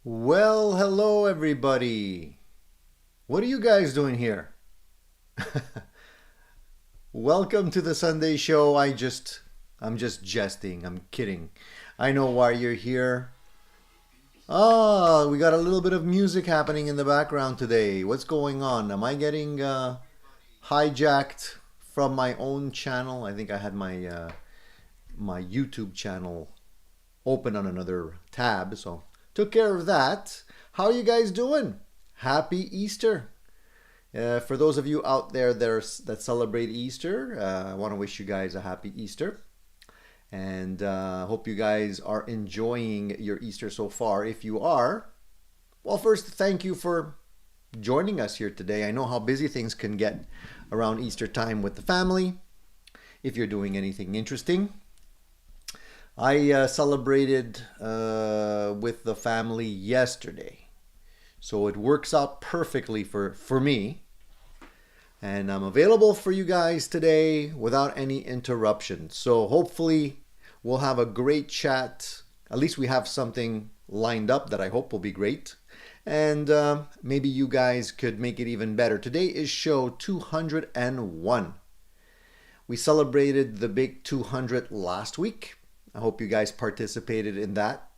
Well, hello everybody. What are you guys doing here? Welcome to the Sunday show. I'm just jesting. I'm kidding. I know why you're here. We got a little bit of music happening in the background today. What's going on? Am I getting hijacked from my own channel? I think I had my YouTube channel open on another tab, so took care of that. How are you guys doing? Happy Easter. For those of you out there that celebrate Easter, I want to wish you guys a happy Easter. And hope you guys are enjoying your Easter so far. If you are, well, first, thank you for joining us here today. I know how busy things can get around Easter time with the family. If you're doing anything interesting, I celebrated with the family yesterday. So it works out perfectly for me. And I'm available for you guys today without any interruption. So hopefully we'll have a great chat. At least we have something lined up that I hope will be great. And maybe you guys could make it even better. Today is show 201. We celebrated the big 200 last week. I hope you guys participated in that.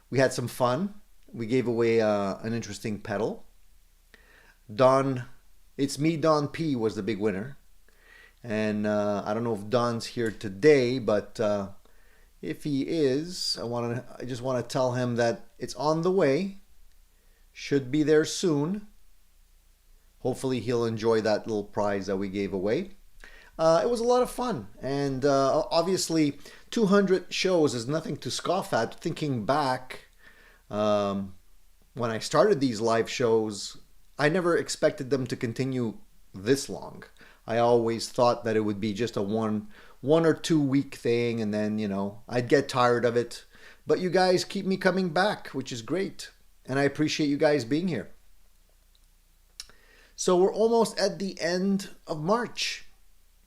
We had some fun. We gave away an interesting pedal. Don, it's me, Don P was the big winner. And I don't know if Don's here today, but if he is, I just want to tell him that it's on the way. Should be there soon. Hopefully he'll enjoy that little prize that we gave away. It was a lot of fun, and obviously 200 shows is nothing to scoff at. Thinking back, when I started these live shows, I never expected them to continue this long. I always thought that it would be just a one or 2 week thing, and then I'd get tired of it. But you guys keep me coming back, which is great, and I appreciate you guys being here. So we're almost at the end of March.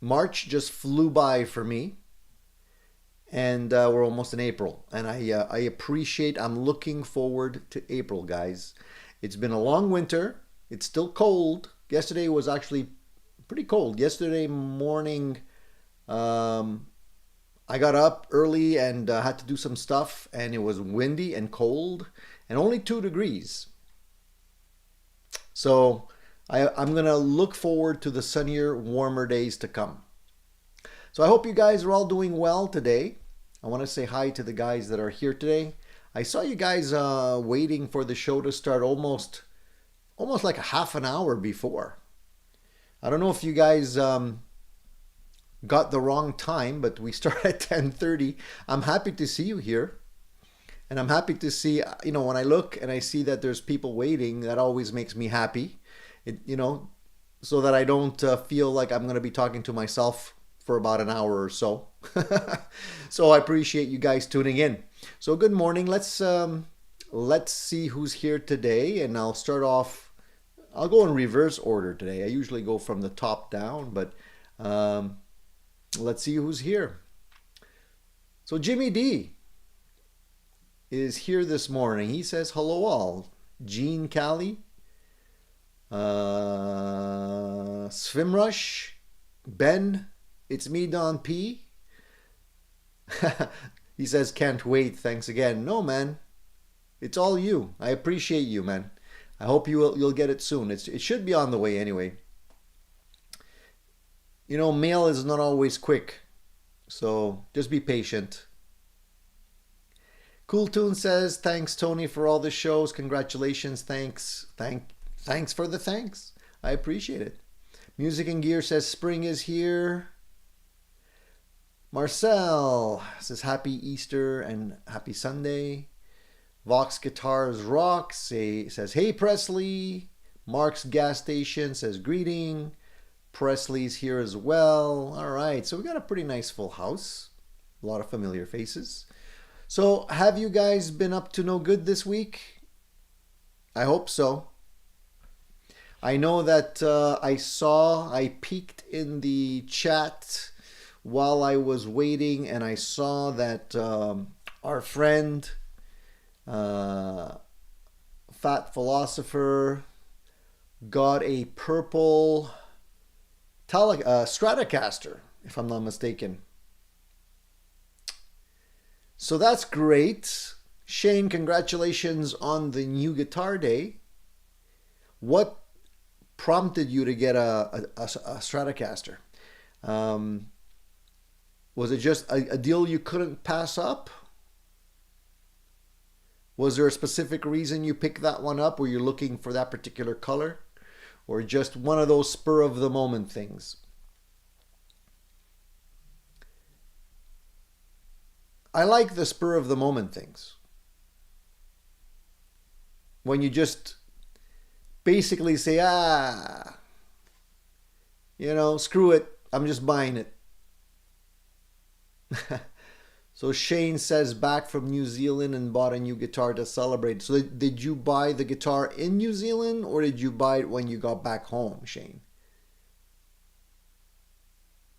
March just flew by for me, and we're almost in April. And I appreciate. I'm looking forward to April, guys. It's been a long winter. It's still cold. Yesterday was actually pretty cold. Yesterday morning, I got up early and had to do some stuff, and it was windy and cold, and only 2 degrees. So I'm gonna look forward to the sunnier, warmer days to come. So I hope you guys are all doing well today. I want to say hi to the guys that are here today. I saw you guys waiting for the show to start almost like a half an hour before. I don't know if you guys got the wrong time, but we start at 10:30. I'm happy to see you here. And I'm happy to see, when I look and I see that there's people waiting, that always makes me happy. So that I don't feel like I'm going to be talking to myself for about an hour or so. So I appreciate you guys tuning in. So good morning. Let's see who's here today, and I'll start off. I'll go in reverse order today. I usually go from the top down, but let's see who's here. So Jimmy D is here this morning. He says hello all. Gene Callie, Svimrush, Ben, it's me, Don P. He says, can't wait. Thanks again. No, man. It's all you. I appreciate you, man. I hope you'll get it soon. It should be on the way anyway. Mail is not always quick. So just be patient. Cool Tune says, thanks, Tony, for all the shows. Congratulations. Thanks for the thanks. I appreciate it. Music and Gear says spring is here. Marcel says happy Easter and happy Sunday. Vox Guitars Rock says hey Presley. Mark's Gas Station says greeting. Presley's here as well. All right, so we got a pretty nice full house. A lot of familiar faces. So have you guys been up to no good this week? I hope so. I know that I peeked in the chat while I was waiting, and I saw that our friend Fat Philosopher got a purple Stratocaster, if I'm not mistaken. So that's great. Shane, congratulations on the new Guitar Day. What prompted you to get a Stratocaster? Um, was it just a deal you couldn't pass up? Was there a specific reason you picked that one up? Were you looking for that particular color? Or just one of those spur of the moment things? I like the spur of the moment things. When you just basically say, screw it, I'm just buying it. So Shane says back from New Zealand and bought a new guitar to celebrate. So did you buy the guitar in New Zealand or did you buy it when you got back home, Shane?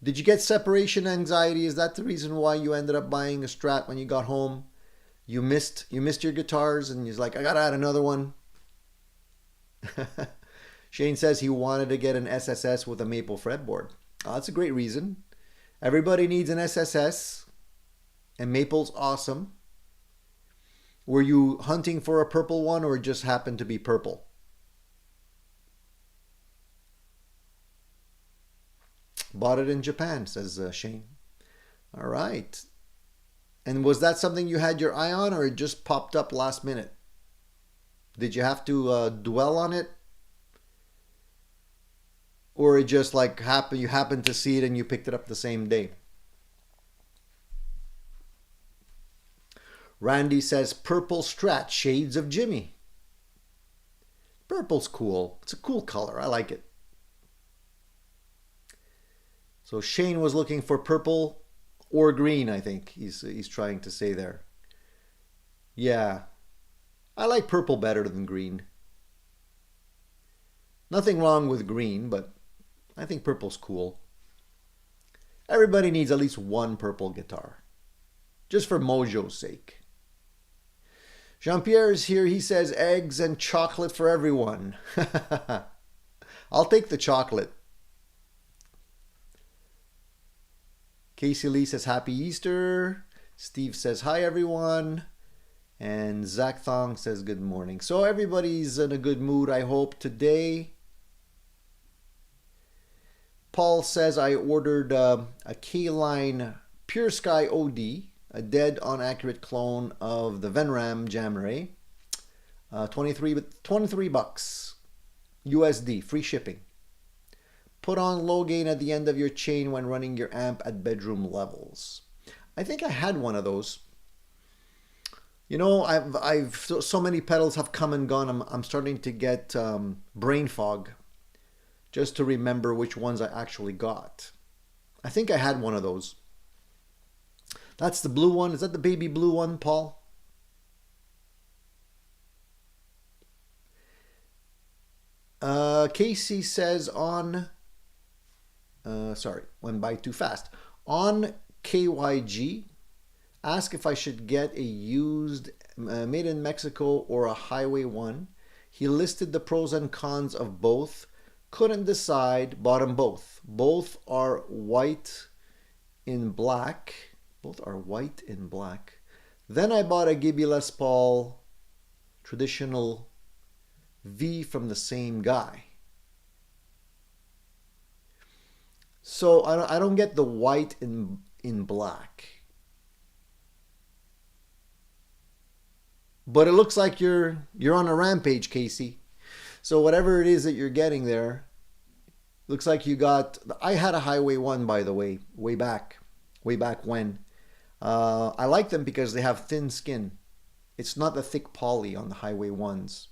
Did you get separation anxiety? Is that the reason why you ended up buying a Strat when you got home? You missed your guitars and you're like, I gotta add another one. Shane says he wanted to get an SSS with a maple fretboard. Oh, that's a great reason. Everybody needs an SSS. And maple's awesome. Were you hunting for a purple one or it just happened to be purple? Bought it in Japan, says Shane. All right. And was that something you had your eye on or it just popped up last minute? Did you have to dwell on it? Or it just like you happened to see it and you picked it up the same day? Randy says, purple Strat, shades of Jimmy. Purple's cool. It's a cool color. I like it. So Shane was looking for purple or green, I think he's trying to say there. Yeah. I like purple better than green. Nothing wrong with green, but I think purple's cool. Everybody needs at least one purple guitar. Just for mojo's sake. Jean-Pierre is here. He says eggs and chocolate for everyone. I'll take the chocolate. Casey Lee says happy Easter. Steve says hi everyone. And Zach Thong says good morning. So everybody's in a good mood, I hope, today. Paul says I ordered a K-Line Pure Sky OD. A dead on-accurate clone of the Venram Jamray. 23 bucks. USD, free shipping. Put on low gain at the end of your chain when running your amp at bedroom levels. I think I had one of those. You know, I've so many pedals have come and gone. I'm starting to get brain fog just to remember which ones I actually got. I think I had one of those. That's the blue one. Is that the baby blue one, Paul? Casey says on... sorry, went by too fast. On KYG, ask if I should get a used made in Mexico or a Highway 1. He listed the pros and cons of both. Couldn't decide. Bought them both. Both are white in black. Both are white in black. Then I bought a Gibby Les Paul traditional V from the same guy. So I don't get the white in black. But it looks like you're on a rampage, Casey. So whatever it is that you're getting there, looks like you got... I had a Highway 1, by the way, way back when. I like them because they have thin skin. It's not the thick poly on the Highway 1s.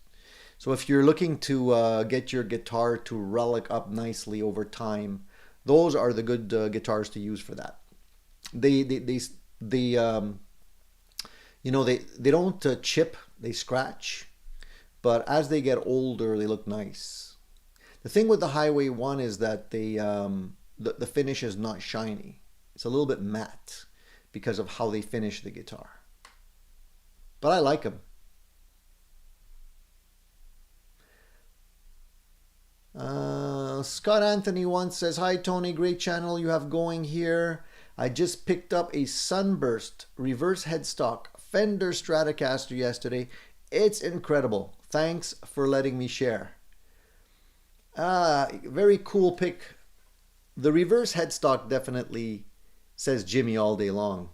So if you're looking to get your guitar to relic up nicely over time, those are the good guitars to use for that. They don't chip, they scratch, but as they get older, they look nice. The thing with the Highway 1 is that the finish is not shiny. It's a little bit matte because of how they finish the guitar. But I like them. Scott Anthony once says, "Hi Tony, great channel you have going here. I just picked up a Sunburst reverse headstock Fender Stratocaster yesterday. It's incredible. Thanks for letting me share." Very cool pick. The reverse headstock definitely says Jimmy all day long.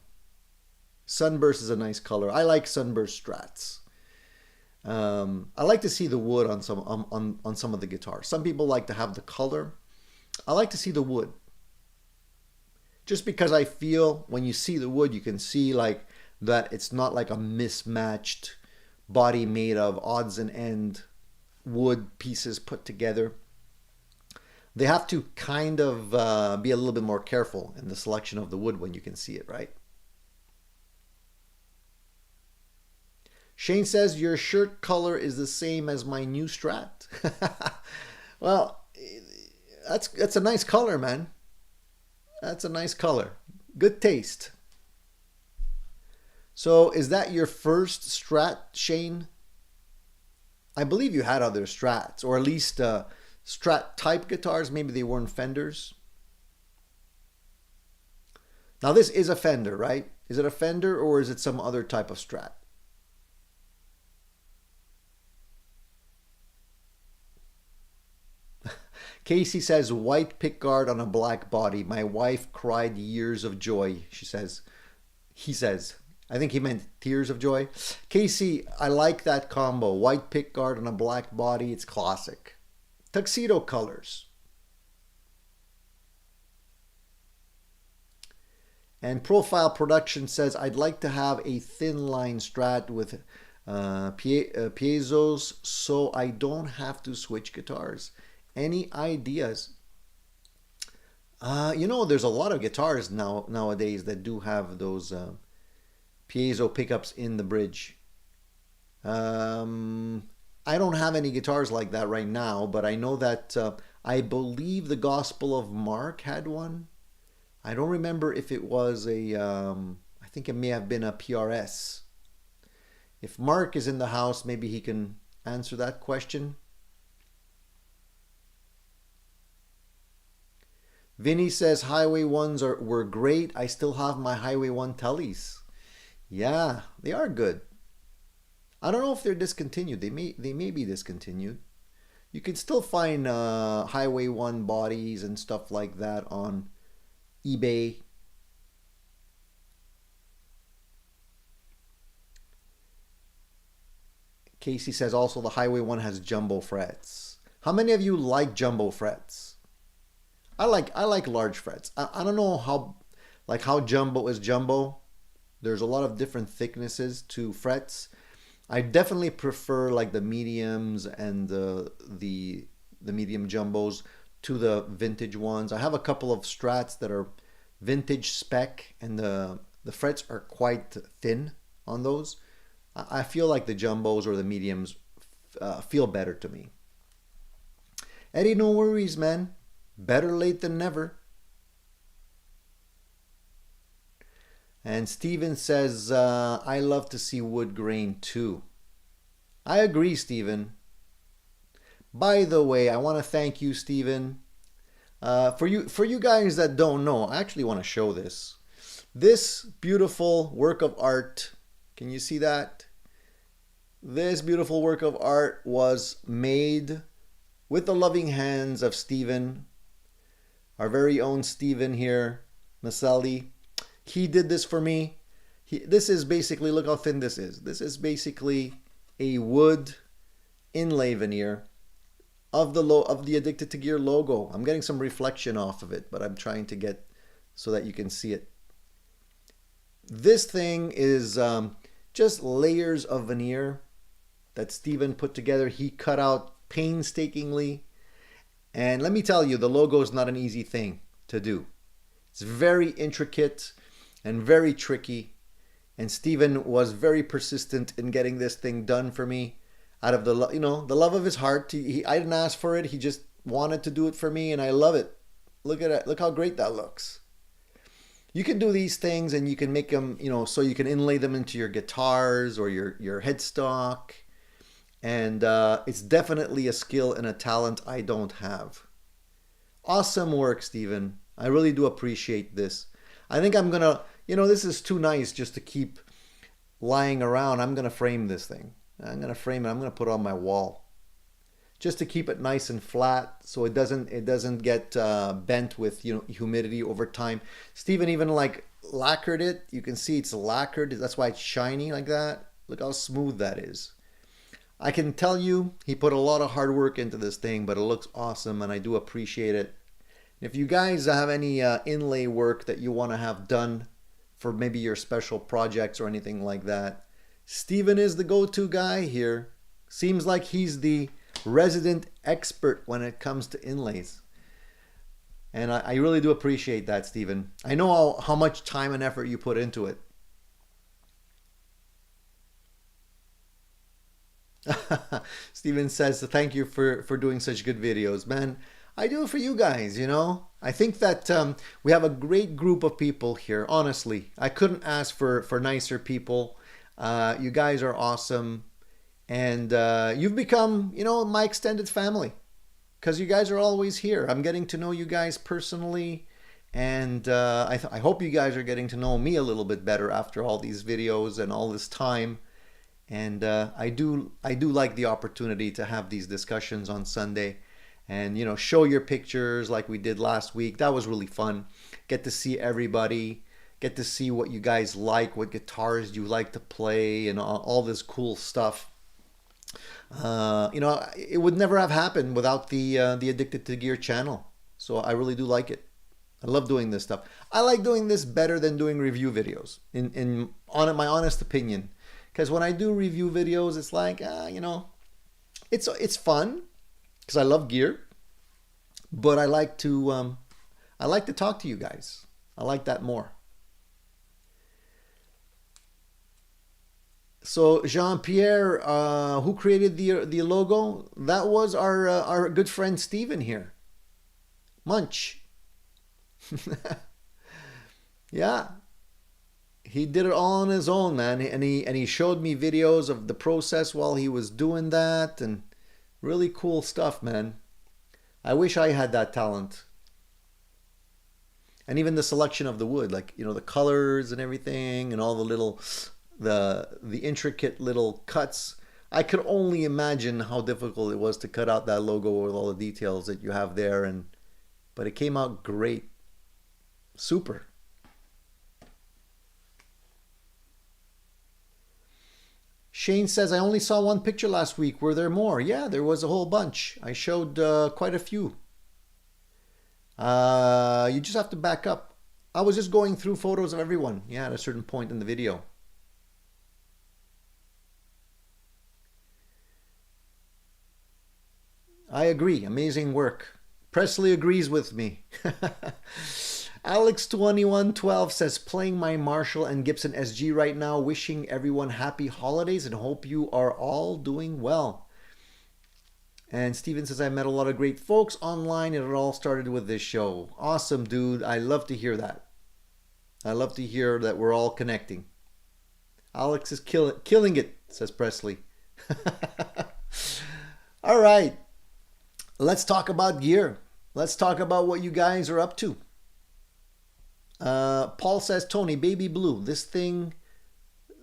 Sunburst is a nice color. I like Sunburst Strats. I like to see the wood on some of the guitars. Some people like to have the color. I like to see the wood. Just because I feel when you see the wood, you can see like that it's not like a mismatched body made of odds and end wood pieces put together. They have to kind of be a little bit more careful in the selection of the wood when you can see it, right? Shane says, "Your shirt color is the same as my new Strat." Well, that's a nice color, man. That's a nice color. Good taste. So is that your first Strat, Shane? I believe you had other Strats, or at least Strat type guitars. Maybe they weren't Fenders. Now this is a Fender, right? Is it a Fender or is it some other type of Strat? Casey says, "White pickguard on a black body. My wife cried years of joy," she says. He says. I think he meant tears of joy. Casey, I like that combo. White pickguard on a black body. It's classic. Tuxedo colors. And Profile Production says, "I'd like to have a thin line Strat with piezos so I don't have to switch guitars. Any ideas?" There's a lot of guitars nowadays that do have those piezo pickups in the bridge. I don't have any guitars like that right now, but I know that I believe the Gospel of Mark had one. I don't remember if it was I think it may have been a PRS. If Mark is in the house, maybe he can answer that question. Vinny says, "Highway 1s were great. I still have my Highway 1 Tellies." Yeah, they are good. I don't know if they're discontinued. They may be discontinued. You can still find Highway 1 bodies and stuff like that on eBay. Casey says also the Highway 1 has jumbo frets. How many of you like jumbo frets? I like large frets. I don't know how jumbo is jumbo. There's a lot of different thicknesses to frets. I definitely prefer like the mediums and the medium jumbos to the vintage ones. I have a couple of Strats that are vintage spec, and the frets are quite thin on those. I feel like the jumbos or the mediums feel better to me. Eddie, no worries, man. Better late than never. And Steven says, "I love to see wood grain too." I agree, Steven. By the way, I want to thank you, Steven. For you guys that don't know, I actually want to show this. This beautiful work of art, can you see that? This beautiful work of art was made with the loving hands of Steven, our very own Steven here, Maselli. He did this for me. This is basically, look how thin this is. This is basically a wood inlay veneer of the Addicted to Gear logo. I'm getting some reflection off of it, but I'm trying to get so that you can see it. This thing is just layers of veneer that Steven put together. He cut out painstakingly. And let me tell you, the logo is not an easy thing to do. It's very intricate and very tricky. And Steven was very persistent in getting this thing done for me out of the love of his heart. I didn't ask for it. He just wanted to do it for me, and I love it. Look at it. Look how great that looks. You can do these things and you can make them, so you can inlay them into your guitars or your headstock. And it's definitely a skill and a talent I don't have. Awesome work, Stephen. I really do appreciate this. I think I'm gonna, this is too nice just to keep lying around. I'm gonna frame this thing. I'm gonna frame it. I'm gonna put it on my wall, just to keep it nice and flat, so it doesn't get bent with humidity over time. Stephen even like lacquered it. You can see it's lacquered. That's why it's shiny like that. Look how smooth that is. I can tell you he put a lot of hard work into this thing, but it looks awesome and I do appreciate it. If you guys have any inlay work that you want to have done for maybe your special projects or anything like that, Steven is the go-to guy here. Seems like he's the resident expert when it comes to inlays. And I really do appreciate that, Steven. I know how much time and effort you put into it. Steven says, thank you for doing such good videos. Man, I do it for you guys, I think that we have a great group of people here. Honestly, I couldn't ask for nicer people. You guys are awesome. And you've become, my extended family. Because you guys are always here. I'm getting to know you guys personally. And I hope you guys are getting to know me a little bit better after all these videos and all this time. And I do like the opportunity to have these discussions on Sunday and, show your pictures like we did last week. That was really fun. Get to see everybody, get to see what you guys like, what guitars you like to play, and all this cool stuff. It would never have happened without the Addicted to Gear channel. So I really do like it. I love doing this stuff. I like doing this better than doing review videos, on my honest opinion. Because when I do review videos, it's like, it's fun because I love gear, but I like to talk to you guys. I like that more. So Jean-Pierre, who created the logo, that was our good friend Steven here. Munch. Yeah. He did it all on his own, man, and he showed me videos of the process while he was doing that, and really cool stuff, man. I wish I had that talent. And even the selection of the wood, like, the colors and everything, and all the little, the intricate little cuts. I could only imagine how difficult it was to cut out that logo with all the details that you have there, but it came out great. Super. Shane says, I only saw one picture last week. Were there more? Yeah, there was a whole bunch. I showed quite a few. You just have to back up. I was just going through photos of everyone. Yeah, at a certain point in the video. I agree. Amazing work. Presley agrees with me. Alex2112 says, playing my Marshall and Gibson SG right now, wishing everyone happy holidays and hope you are all doing well. And Steven says, I met a lot of great folks online and it all started with this show. Awesome, dude. I love to hear that. I love to hear that we're all connecting. Alex is killing it, says Presley. All right. Let's talk about gear. Let's talk about what you guys are up to. Paul says, Tony, baby blue, this thing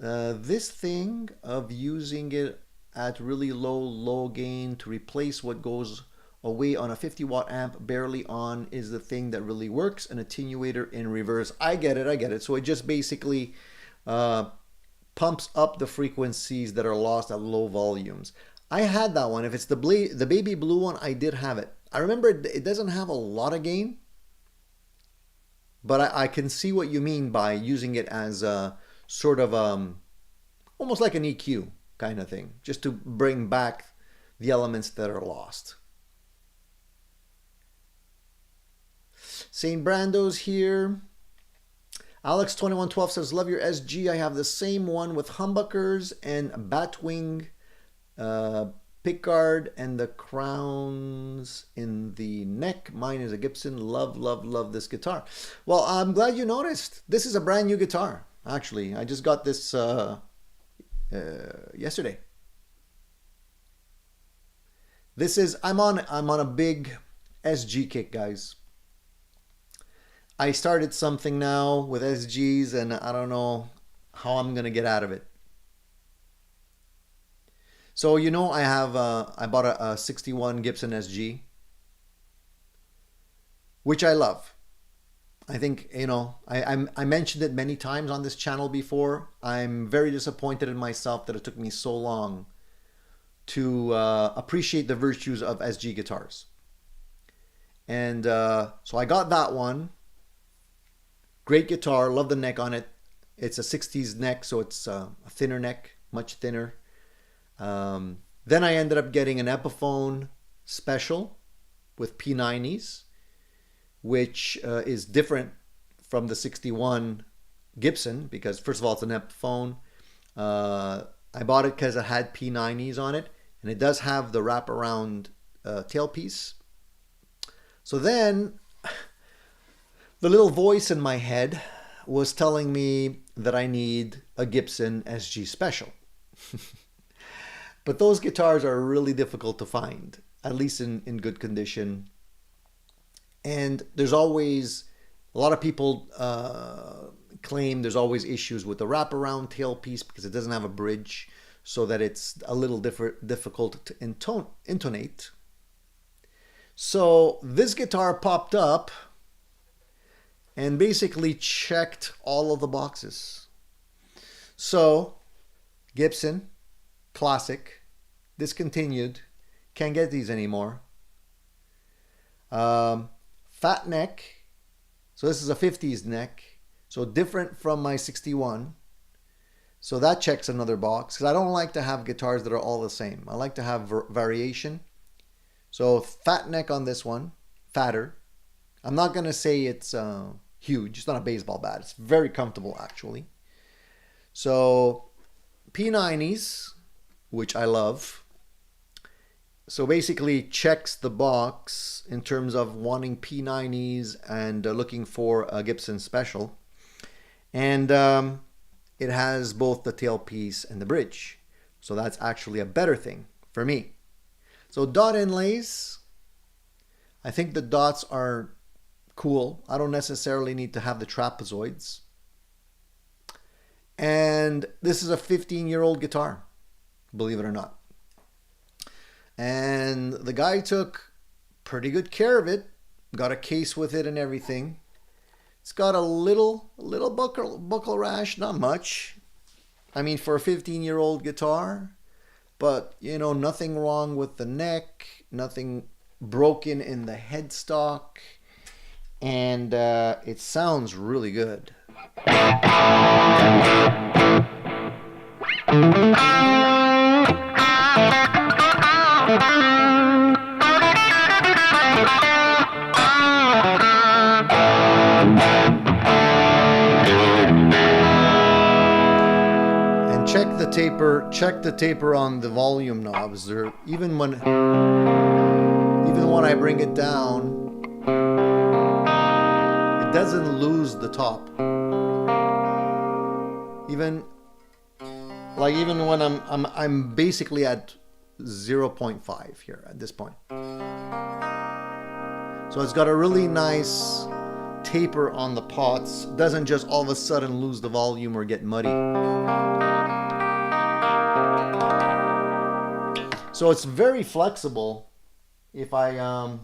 of using it at really low gain to replace what goes away on a 50 watt amp barely on is the thing that really works. An attenuator in reverse. I get it. So it just basically pumps up the frequencies that are lost at low volumes. I had that one. If it's the baby blue one, I did have it. I remember it doesn't have a lot of gain. But I can see what you mean by using it as a sort of almost like an EQ kind of thing, just to bring back the elements that are lost. St. Brando's here. Alex2112 says, love your SG. I have the same one with humbuckers and batwing pickguard and the crowns in the neck. Mine is a Gibson. Love this guitar. Well, I'm glad you noticed. This is a brand new guitar. Actually, I just got this yesterday. I'm on a big SG kick, guys. I started something now with SGs and I don't know how I'm gonna get out of it. So I bought a 61 Gibson SG, which I love. I think, I mentioned it many times on this channel before. I'm very disappointed in myself that it took me so long to appreciate the virtues of SG guitars. And so I got that one. Great guitar, love the neck on it. It's a 60s neck, so it's a thinner neck, much thinner. Then I ended up getting an Epiphone Special with P90s, which is different from the 61 Gibson because, first of all, it's an Epiphone. I bought it because it had P90s on it, and it does have the wraparound tailpiece. So then the little voice in my head was telling me that I need a Gibson SG Special. But those guitars are really difficult to find, at least in good condition. And there's always, a lot of people claim there's always issues with the wraparound tailpiece because it doesn't have a bridge, so that it's a little difficult to intonate. So this guitar popped up and basically checked all of the boxes. So Gibson, classic, discontinued, can't get these anymore. Fat neck, so this is a 50s neck, so different from my 61. So that checks another box because I don't like to have guitars that are all the same. I like to have variation. So fat neck on this one, fatter. I'm not gonna say it's huge. It's not a baseball bat. It's very comfortable actually. So P90s, which I love. So basically checks the box in terms of wanting P90s and looking for a Gibson Special. And it has both the tailpiece and the bridge. So that's actually a better thing for me. So dot inlays, I think the dots are cool. I don't necessarily need to have the trapezoids. And this is a 15-year-old guitar, believe it or not. And the guy took pretty good care of it, got a case with it and everything. It's got a little buckle rash, not much. I mean, for a 15-year-old guitar, but nothing wrong with the neck, nothing broken in the headstock, and it sounds really good. And check the taper on the volume knobs. There, even when I bring it down, it doesn't lose the top. Even when I'm basically at 0.5 here at this point. So it's got a really nice taper on the pots. It doesn't just all of a sudden lose the volume or get muddy. So it's very flexible. If I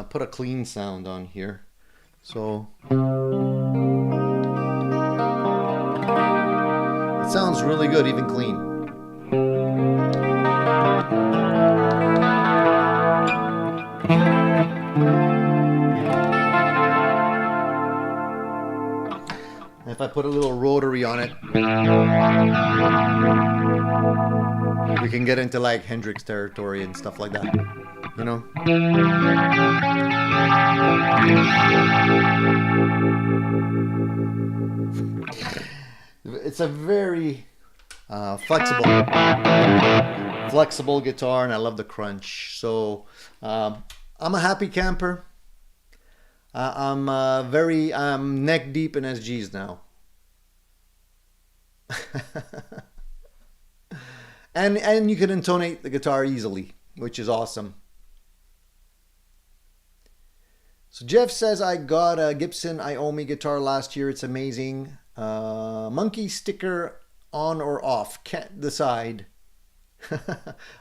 put a clean sound on here, so it sounds really good, even clean. If I put a little rotary on it, we can get into like Hendrix territory and stuff like that, It's a very flexible guitar, and I love the crunch. So I'm a happy camper. I'm neck deep in SGs now. And you can intonate the guitar easily, which is awesome. So Jeff says, I got a Gibson Iommi guitar last year. It's amazing. Monkey sticker on or off? Can't decide.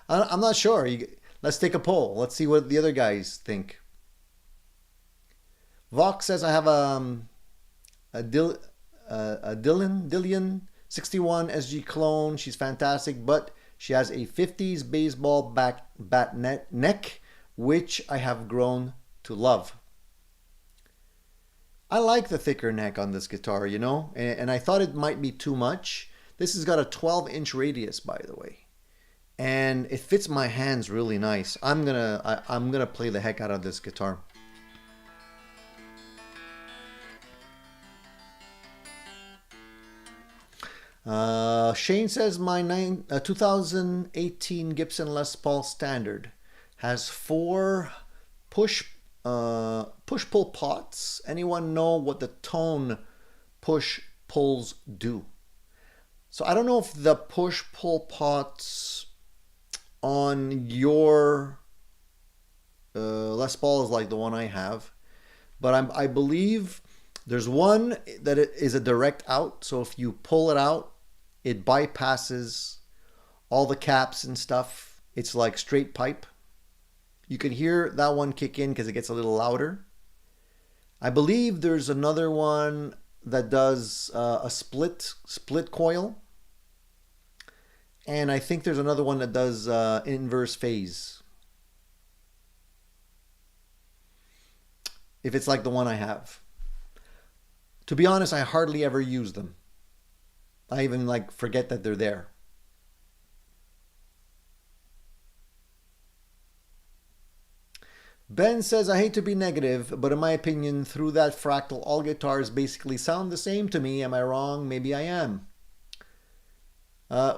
I'm not sure. Let's take a poll. Let's see what the other guys think. Vox says, I have a Dillian 61 SG clone. She's fantastic, but she has a 50s baseball bat neck, which I have grown to love. I like the thicker neck on this guitar, you know, and I thought it might be too much. This has got a 12-inch radius, by the way, and it fits my hands really nice. I'm gonna play the heck out of this guitar. Shane says my 2018 Gibson Les Paul Standard has 4 push-pull pots. Anyone know what the tone push-pulls do? So I don't know if the push-pull pots on your Les Paul is like the one I have, but I believe there's one that is a direct out. So if you pull it out, it bypasses all the caps and stuff. It's like straight pipe. You can hear that one kick in because it gets a little louder. I believe there's another one that does a split coil. And I think there's another one that does inverse phase. If it's like the one I have. To be honest, I hardly ever use them. I even like forget that they're there. Ben says, I hate to be negative, but in my opinion, through that fractal, all guitars basically sound the same to me. Am I wrong? Maybe I am.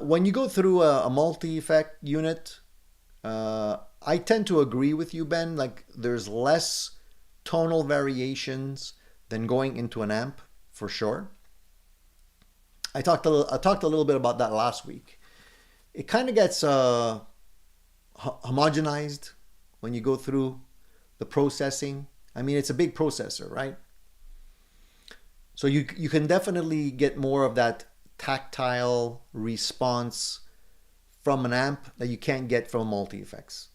When you go through a multi-effect unit, I tend to agree with you, Ben. Like, there's less tonal variations than going into an amp, for sure. I talked a little bit about that last week. It kind of gets homogenized when you go through the processing. I mean, it's a big processor, right? So you can definitely get more of that tactile response from an amp that you can't get from multi-effects.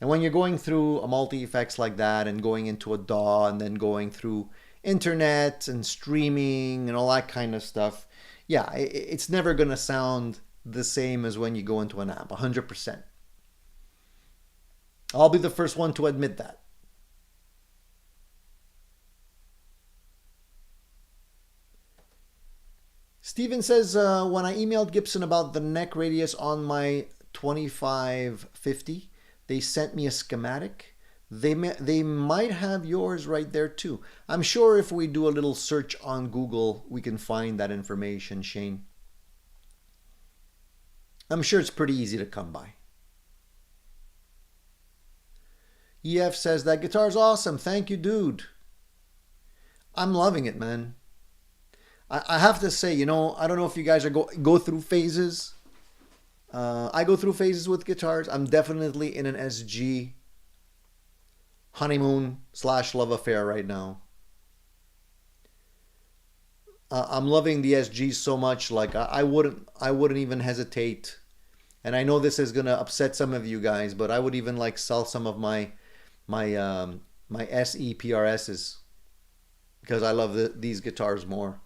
And when you're going through a multi-effects like that and going into a DAW and then going through internet and streaming and all that kind of stuff, yeah, it's never going to sound the same as when you go into an amp, 100%. I'll be the first one to admit that. Steven says, when I emailed Gibson about the neck radius on my 2550, they sent me a schematic. They might have yours right there too. I'm sure if we do a little search on Google, we can find that information, Shane. I'm sure it's pretty easy to come by. EF says, that guitar's awesome. Thank you, dude. I'm loving it, man. I have to say, you know, I don't know if you guys are go through phases. I go through phases with guitars. I'm definitely in an SG honeymoon / love affair right now. I'm loving the SG so much. Like I wouldn't even hesitate. And I know this is gonna upset some of you guys, but I would even like sell some of my SE PRSs because I love these guitars more.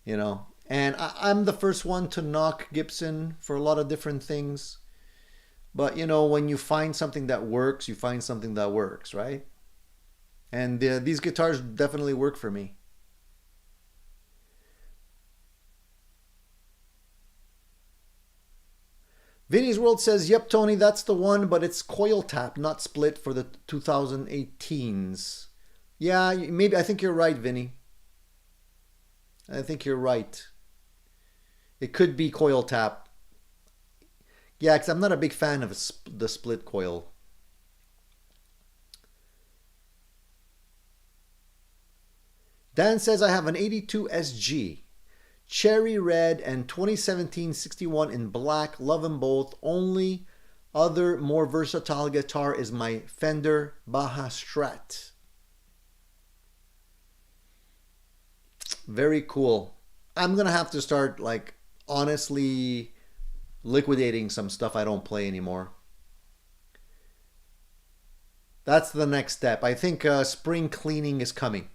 You know, and I'm the first one to knock Gibson for a lot of different things. But, you know, when you find something that works, you find something that works, right? And these guitars definitely work for me. Vinny's World says, yep, Tony, that's the one, but it's coil tap, not split for the 2018s. Yeah, maybe. I think you're right, Vinny. I think you're right. It could be coil tap. Yeah, because I'm not a big fan of the split coil. Dan says, I have an 82 SG. cherry red and 2017 61 in black. Love them both. Only other more versatile guitar is my Fender Baja Strat. Very cool. I'm gonna have to start, like, honestly liquidating some stuff I don't play anymore. That's the next step. I think spring cleaning is coming.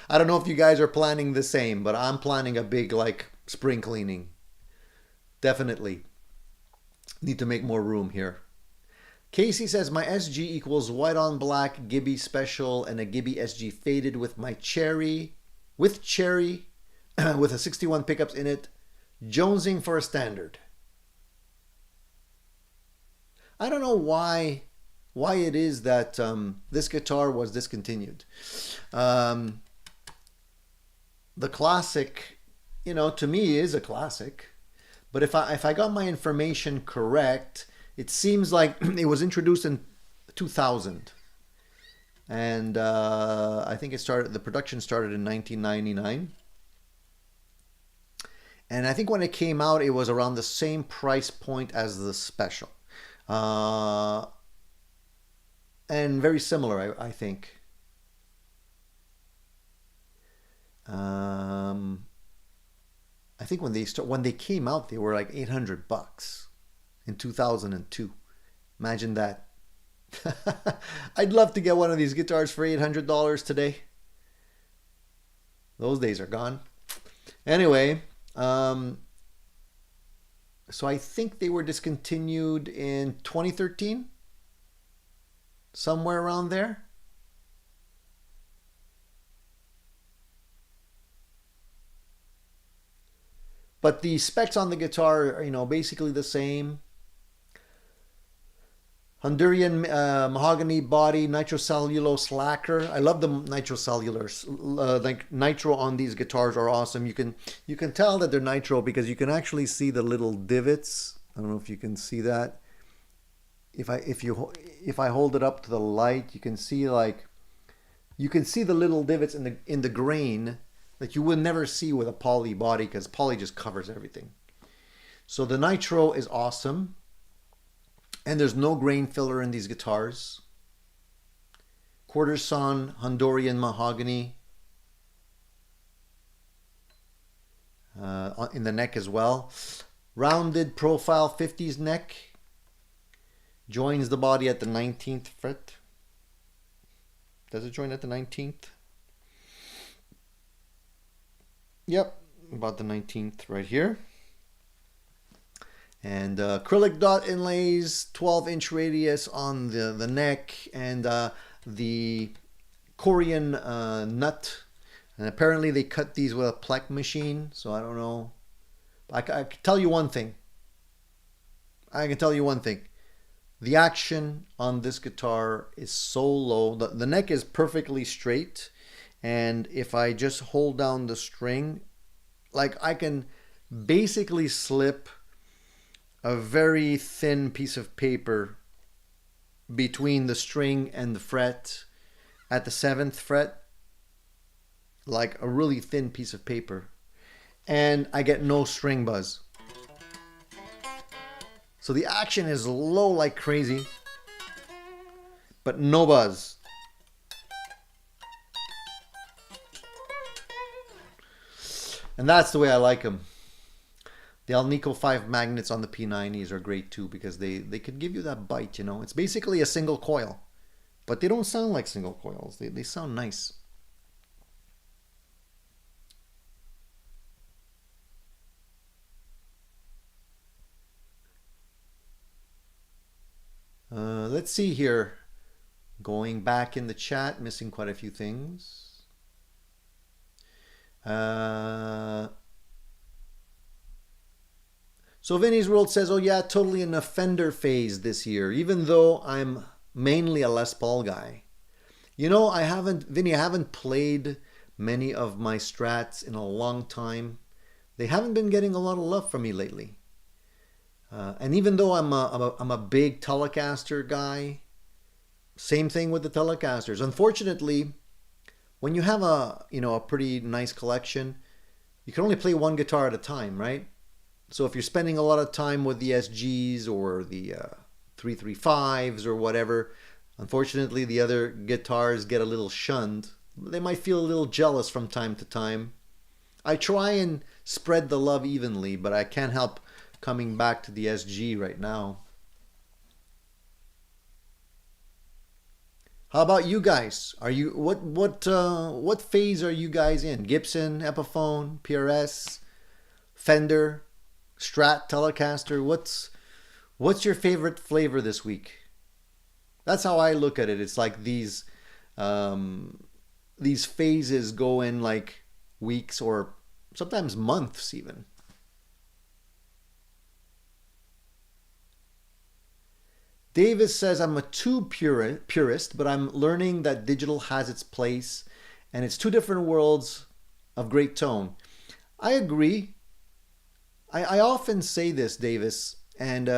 I don't know if you guys are planning the same, but I'm planning a big, like, spring cleaning. Definitely. Need to make more room here. Casey says my SG equals white on black Gibby special and a Gibby SG faded with my cherry, with a 61 pickups in it, jonesing for a standard. I don't know why it is that this guitar was discontinued. The classic, to me is a classic, but if I got my information correct, it seems like it was introduced in 2000, and I think the production started in 1999. And I think when it came out, it was around the same price point as the special. And very similar, I think. I think when they came out, they were like $800 in 2002. Imagine that. I'd love to get one of these guitars for $800 today. Those days are gone. Anyway, so I think they were discontinued in 2013, somewhere around there. But the specs on the guitar are, basically the same. Honduran mahogany body, nitrocellulose lacquer. I love the nitrocellulose. Like nitro on these guitars are awesome. You can tell that they're nitro because you can actually see the little divots. I don't know if you can see that. If I hold it up to the light, you can see the little divots in the grain that you would never see with a poly body because poly just covers everything. So the nitro is awesome. And there's no grain filler in these guitars. Quarter sawn Honduran mahogany in the neck as well. Rounded profile 50s neck. Joins the body at the 19th fret. Does it join at the 19th? Yep, about the 19th right here. And acrylic dot inlays, 12-inch radius on the neck, and the Korean nut. And apparently they cut these with a Plek machine, so I don't know. I can tell you one thing. The action on this guitar is so low. The neck is perfectly straight, and if I just hold down the string, like I can basically slip a very thin piece of paper between the string and the fret at the 7th fret, like a really thin piece of paper, and I get no string buzz. So the action is low like crazy, but no buzz. And that's the way I like them. The Alnico 5 magnets on the P90s are great too because they could give you that bite, It's basically a single coil, but they don't sound like single coils. They sound nice. Let's see here. Going back in the chat, missing quite a few things. So Vinny's World says, oh yeah, totally in a Fender phase this year, even though I'm mainly a Les Paul guy. I haven't played many of my Strats in a long time. They haven't been getting a lot of love from me lately. And even though I'm a big Telecaster guy, same thing with the Telecasters. Unfortunately, when you have a pretty nice collection, you can only play one guitar at a time, right? So if you're spending a lot of time with the SGs or the 335s or whatever, unfortunately the other guitars get a little shunned. They might feel a little jealous from time to time. I try and spread the love evenly, but I can't help coming back to the SG right now. How about you guys? Are you what phase are you guys in? Gibson, Epiphone, PRS, Fender, Strat, Telecaster? What's your favorite flavor this week? That's how I look at it. It's like these phases go in like weeks or sometimes months even. Davis says, I'm a purist, but I'm learning that digital has its place and it's two different worlds of great tone. I agree. I often say this, Davis, and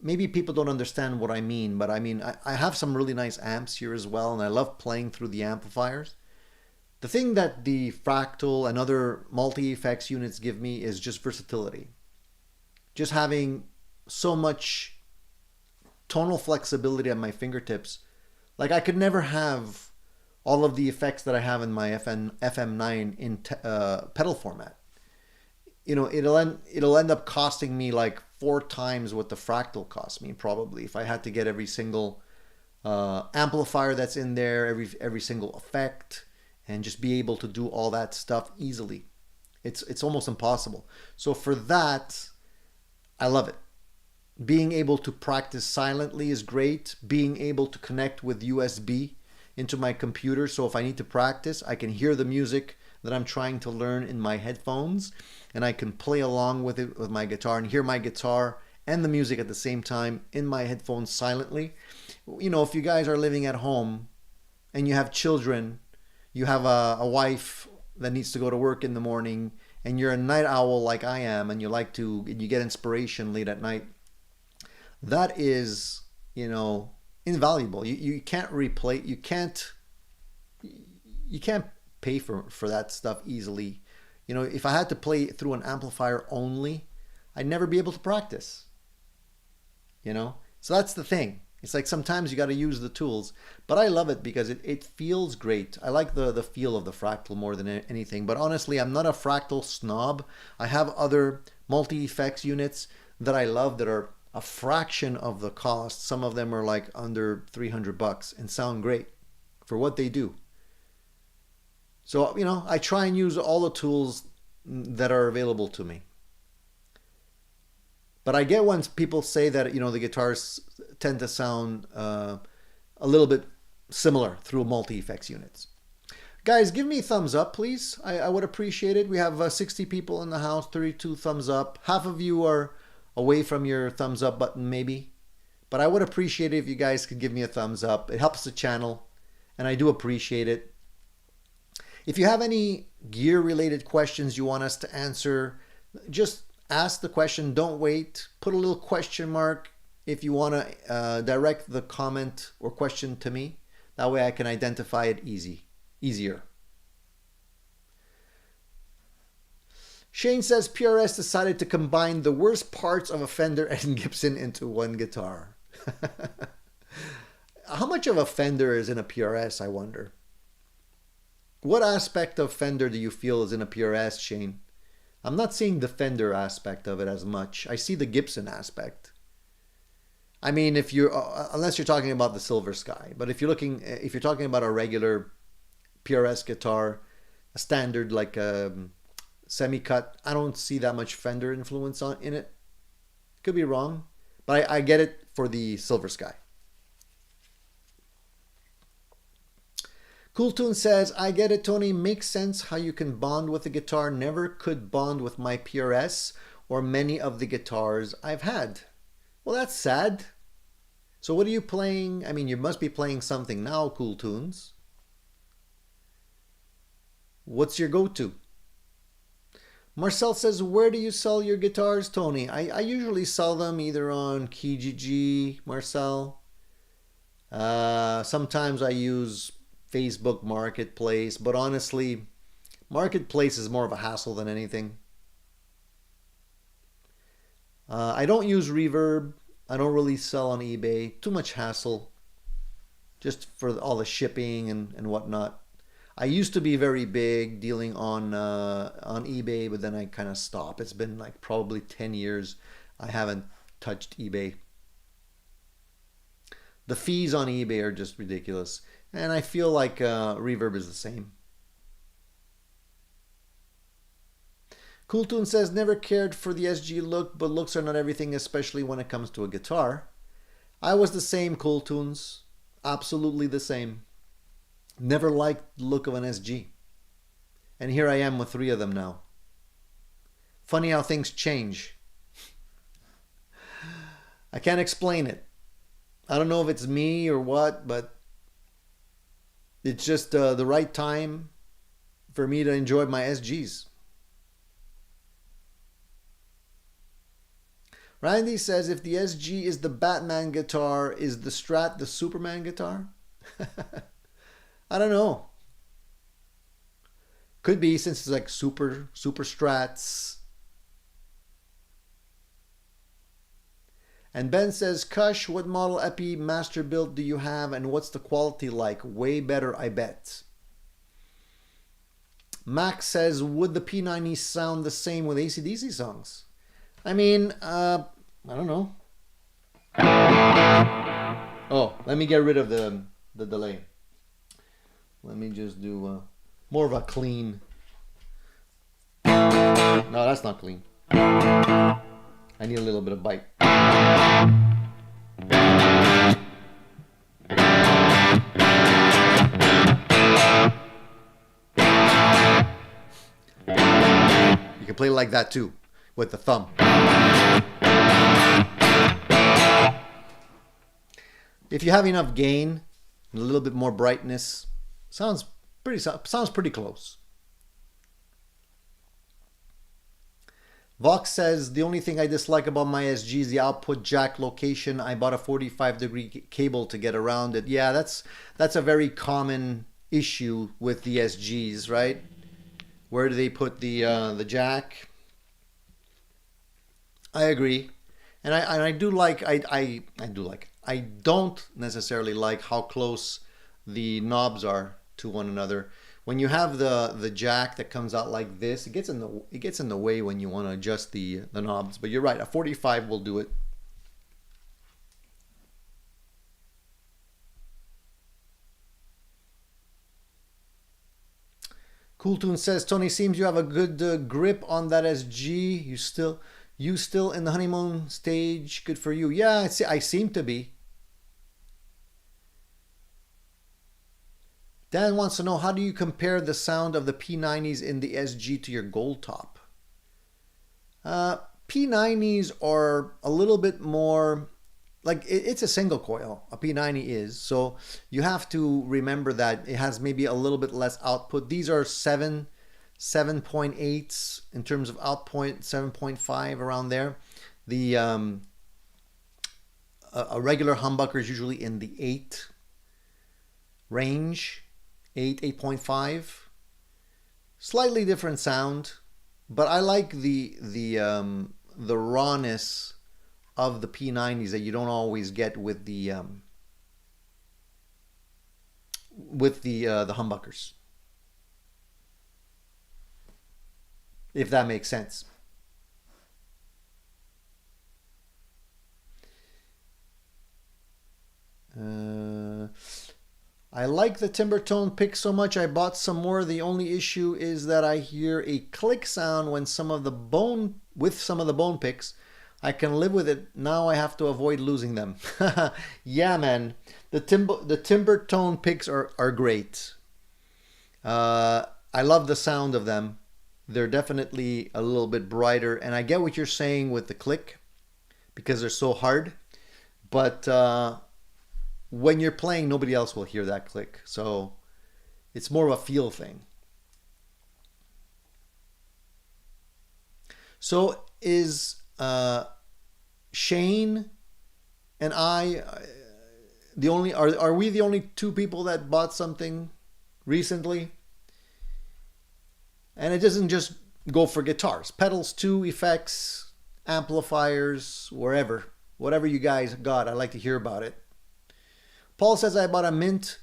maybe people don't understand what I mean, but I mean, I have some really nice amps here as well, and I love playing through the amplifiers. The thing that the Fractal and other multi-effects units give me is just versatility. Just having so much tonal flexibility at my fingertips. Like I could never have all of the effects that I have in my FM9 in pedal format. It'll end up costing me like 4 times what the Fractal cost me probably if I had to get every single amplifier that's in there, every single effect, and just be able to do all that stuff easily. It's almost impossible. So for that, I love it. Being able to practice silently is great. Being able to connect with USB into my computer, so if I need to practice, I can hear the music that I'm trying to learn in my headphones, and I can play along with it with my guitar and hear my guitar and the music at the same time in my headphones silently. If you guys are living at home and you have children, you have a wife that needs to go to work in the morning, and you're a night owl like I am, and you get inspiration late at night, that is, invaluable. You can't replay, you can't pay for that stuff easily. If I had to play through an amplifier only, I'd never be able to practice. So that's the thing. It's like sometimes you got to use the tools, but I love it because it feels great. I like the feel of the Fractal more than anything, but honestly, I'm not a Fractal snob. I have other multi-effects units that I love that are a fraction of the cost. Some of them are like under $300 and sound great for what they do. So, I try and use all the tools that are available to me. But I get when people say that, the guitars tend to sound a little bit similar through multi-effects units. Guys, give me a thumbs up, please. I would appreciate it. We have 60 people in the house, 32 thumbs up. Half of you are away from your thumbs up button, maybe. But I would appreciate it if you guys could give me a thumbs up. It helps the channel, and I do appreciate it. If you have any gear-related questions you want us to answer, just ask the question. Don't wait. Put a little question mark if you want to direct the comment or question to me. That way I can identify it easier. Shane says PRS decided to combine the worst parts of a Fender and Gibson into one guitar. How much of a Fender is in a PRS, I wonder? What aspect of Fender do you feel is in a PRS, Shane? I'm not seeing the Fender aspect of it as much. I see the Gibson aspect. I mean, if you're unless you're talking about the Silver Sky, but if you're talking about a regular PRS guitar, a standard like semi-cut, I don't see that much Fender influence in it. Could be wrong, but I get it for the Silver Sky. Cool Tune says, I get it, Tony. Makes sense how you can bond with the guitar. Never could bond with my PRS or many of the guitars I've had. Well, that's sad. So what are you playing? I mean, you must be playing something now, Cool Tunes. What's your go-to? Marcel says, where do you sell your guitars, Tony? I usually sell them either on Kijiji, Marcel. Sometimes I use Facebook Marketplace, but honestly, Marketplace is more of a hassle than anything. I don't use Reverb. I don't really sell on eBay. Too much hassle just for all the shipping and whatnot. I used to be very big dealing on eBay, but then I kind of stopped. It's been like probably 10 years I haven't touched eBay. The fees on eBay are just ridiculous, and I feel like Reverb is the same. Cooltoon says never cared for the SG look, but looks are not everything, especially when it comes to a guitar. I was the same, Cooltoons, absolutely the same. Never liked the look of an SG. And here I am with 3 of them now. Funny how things change. I can't explain it. I don't know if it's me or what, but it's just the right time for me to enjoy my SGs. Randy says if the SG is the Batman guitar, is the Strat the Superman guitar? I don't know. Could be, since it's like super strats. And Ben says, Kush, what model Epi master build do you have and what's the quality like? Way better, I bet. Max says, would the P90 sound the same with AC/DC songs? I mean, I don't know. Oh, let me get rid of the delay. Let me just do more of a clean. No, that's not clean. I need a little bit of bite. You can play like that too, with the thumb. If you have enough gain and a little bit more brightness, sounds pretty close. Vox says, the only thing I dislike about my SG is the output jack location. I bought a 45-degree cable to get around it. Yeah, that's a very common issue with the SGs, right? Where do they put the jack? I agree. And I do like, I do like, I don't necessarily like how close the knobs are to one another. When you have the jack that comes out like this, it gets in the way when you want to adjust the knobs. But you're right, a 45 will do it. Cooltoon says, Tony, seems you have a good grip on that SG. You still in the honeymoon stage? Good for you. Yeah, I seem to be. Dan wants to know, how do you compare the sound of the P90s in the SG to your Gold Top? P90s are a little bit more, like it's a single coil, a P90 is. So you have to remember that it has maybe a little bit less output. These are 7.8s in terms of output, 7.5 around there. The a regular humbucker is usually in the 8 range. 8.5, slightly different sound, but I like the rawness of the P90s that you don't always get with the humbuckers, if that makes sense. I like the timber tone pick so much I bought some more. The only issue is that I hear a click sound when some of the bone picks. I can live with it. Now I have to avoid losing them. Yeah, man. The timber tone picks are great. I love the sound of them. They're definitely a little bit brighter, and I get what you're saying with the click because they're so hard, but when you're playing, nobody else will hear that click. So it's more of a feel thing. So is Shane and I the only, are we the only 2 people that bought something recently. And it doesn't just go for guitars. Pedals too, effects, amplifiers, whatever you guys got. I'd like to hear about it. Paul says I bought a mint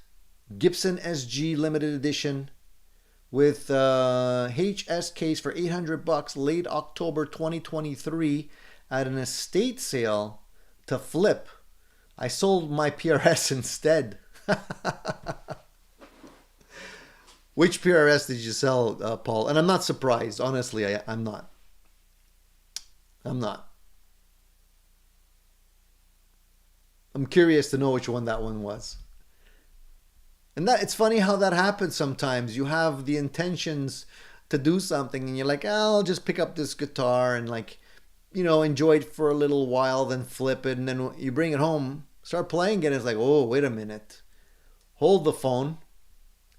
Gibson SG limited edition with HS case for $800 late October 2023 at an estate sale to flip. I sold my PRS instead. Which PRS did you sell, Paul? And I'm not surprised. Honestly, I'm not. I'm not. I'm curious to know which one that one was. And that it's funny how that happens sometimes. You have the intentions to do something and you're like, oh, I'll just pick up this guitar and like, enjoy it for a little while, then flip it. And then you bring it home, start playing it. It's like, oh, wait a minute. Hold the phone.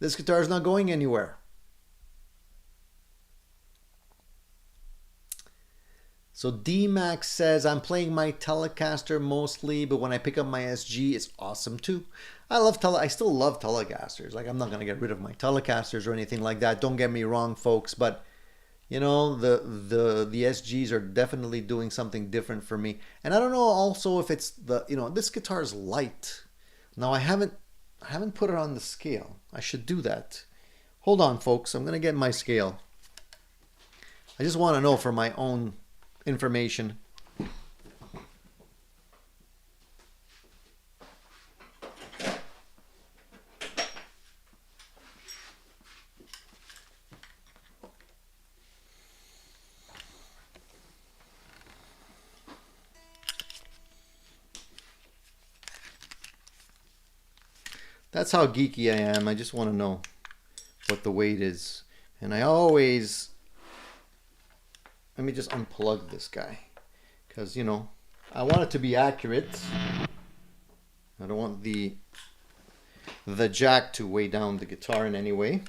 This guitar is not going anywhere. So D-Max says, I'm playing my Telecaster mostly, but when I pick up my SG, it's awesome too. I still love Telecasters. Like, I'm not going to get rid of my Telecasters or anything like that. Don't get me wrong, folks. But, the SGs are definitely doing something different for me. And I don't know also if it's this guitar is light. Now, I haven't put it on the scale. I should do that. Hold on, folks. I'm going to get my scale. I just want to know for my own information. That's how geeky I am. I just want to know what the weight is. And I always... Let me just unplug this guy. Because, I want it to be accurate. I don't want the jack to weigh down the guitar in any way.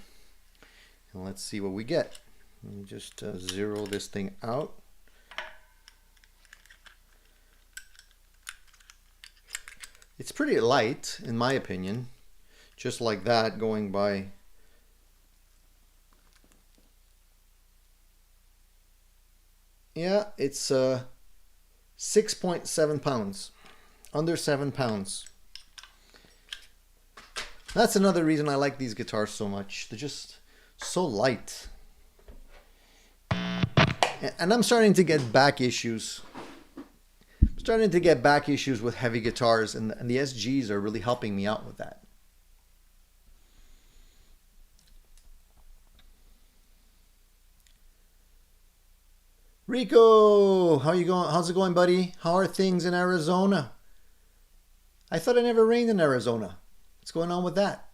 And let's see what we get. Let me just zero this thing out. It's pretty light, in my opinion. Just like that, going by. Yeah, it's 6.7 pounds. Under 7 pounds. That's another reason I like these guitars so much. They're just so light. And I'm starting to get back issues. I'm starting to get back issues with heavy guitars, and the SGs are really helping me out with that. Rico, how you going? How's it going, buddy? How are things in Arizona? I thought it never rained in Arizona. What's going on with that?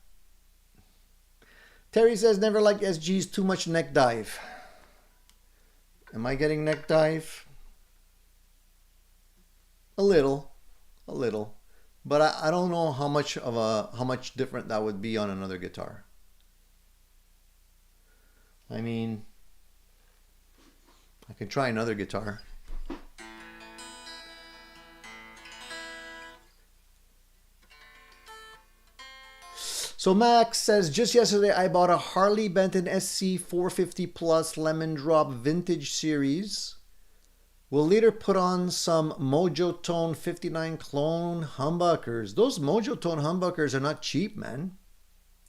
Terry says, never liked SGs, too much neck dive. Am I getting neck dive? A little. But I don't know how much different that would be on another guitar. I mean, I could try another guitar. So Max says, just yesterday I bought a Harley Benton SC 450 Plus Lemon Drop Vintage Series. We'll later put on some Mojo Tone 59 clone humbuckers. Those Mojo Tone humbuckers are not cheap, man.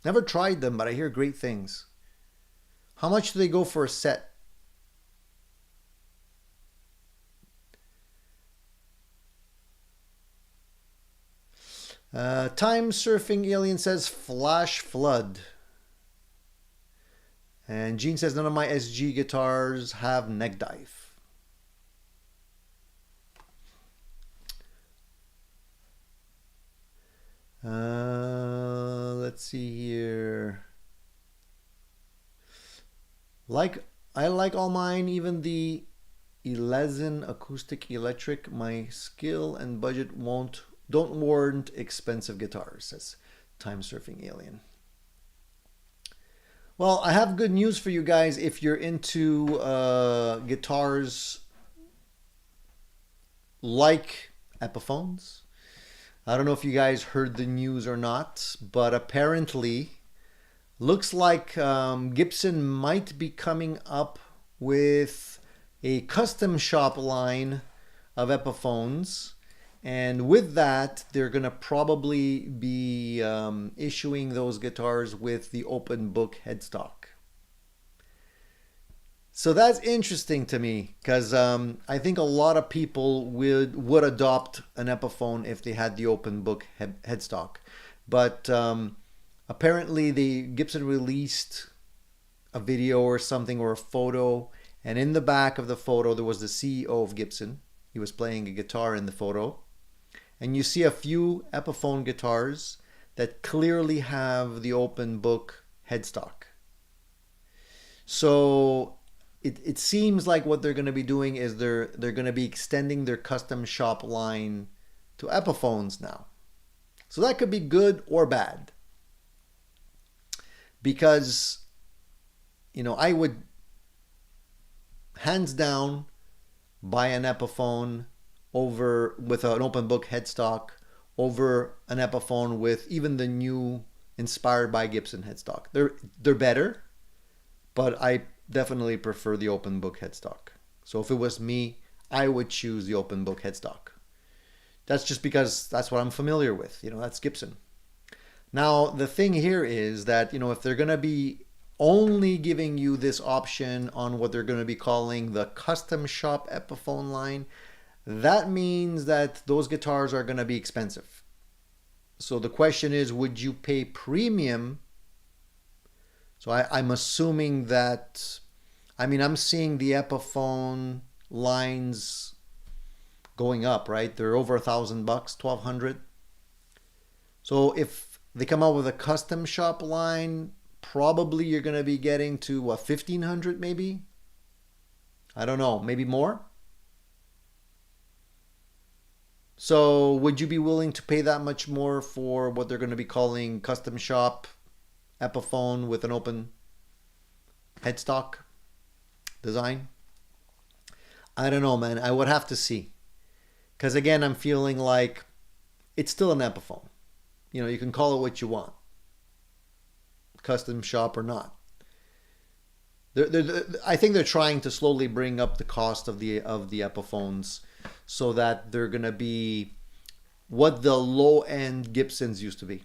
Never tried them, but I hear great things. How much do they go for a set? Time Surfing Alien says Flash Flood. And Gene says none of my SG guitars have neck dive. Let's see here. I like all mine, even the Elezen acoustic electric. My skill and budget don't warrant expensive guitars, says Time Surfing Alien. Well, I have good news for you guys if you're into guitars like Epiphones. I don't know if you guys heard the news or not, but apparently Looks like Gibson might be coming up with a custom shop line of Epiphones. And with that, they're going to probably be issuing those guitars with the open book headstock. So that's interesting to me because I think a lot of people would adopt an Epiphone if they had the open book headstock. But apparently, the Gibson released a video or something or a photo, and in the back of the photo there was the CEO of Gibson. He was playing a guitar in the photo, and you see a few Epiphone guitars that clearly have the open book headstock. So it seems like what they're going to be doing is they're going to be extending their custom shop line to Epiphones now. So that could be good or bad. Because, I would hands down buy an Epiphone over with an open book headstock over an Epiphone with even the new inspired by Gibson headstock. They're better, but I definitely prefer the open book headstock. So if it was me, I would choose the open book headstock. That's just because that's what I'm familiar with. That's Gibson. Now, the thing here is that, if they're going to be only giving you this option on what they're going to be calling the custom shop Epiphone line, that means that those guitars are going to be expensive. So the question is, would you pay premium? So I'm assuming that, I'm seeing the Epiphone lines going up, right? They're over $1,000, $1,200. So if they come out with a custom shop line, probably you're going to be getting to what, 1,500 maybe? I don't know, maybe more? So would you be willing to pay that much more for what they're going to be calling custom shop Epiphone with an open headstock design? I don't know, man. I would have to see. Because again, I'm feeling like it's still an Epiphone. You can call it what you want, custom shop or not. I think they're trying to slowly bring up the cost of the Epiphones so that they're going to be what the low-end Gibsons used to be.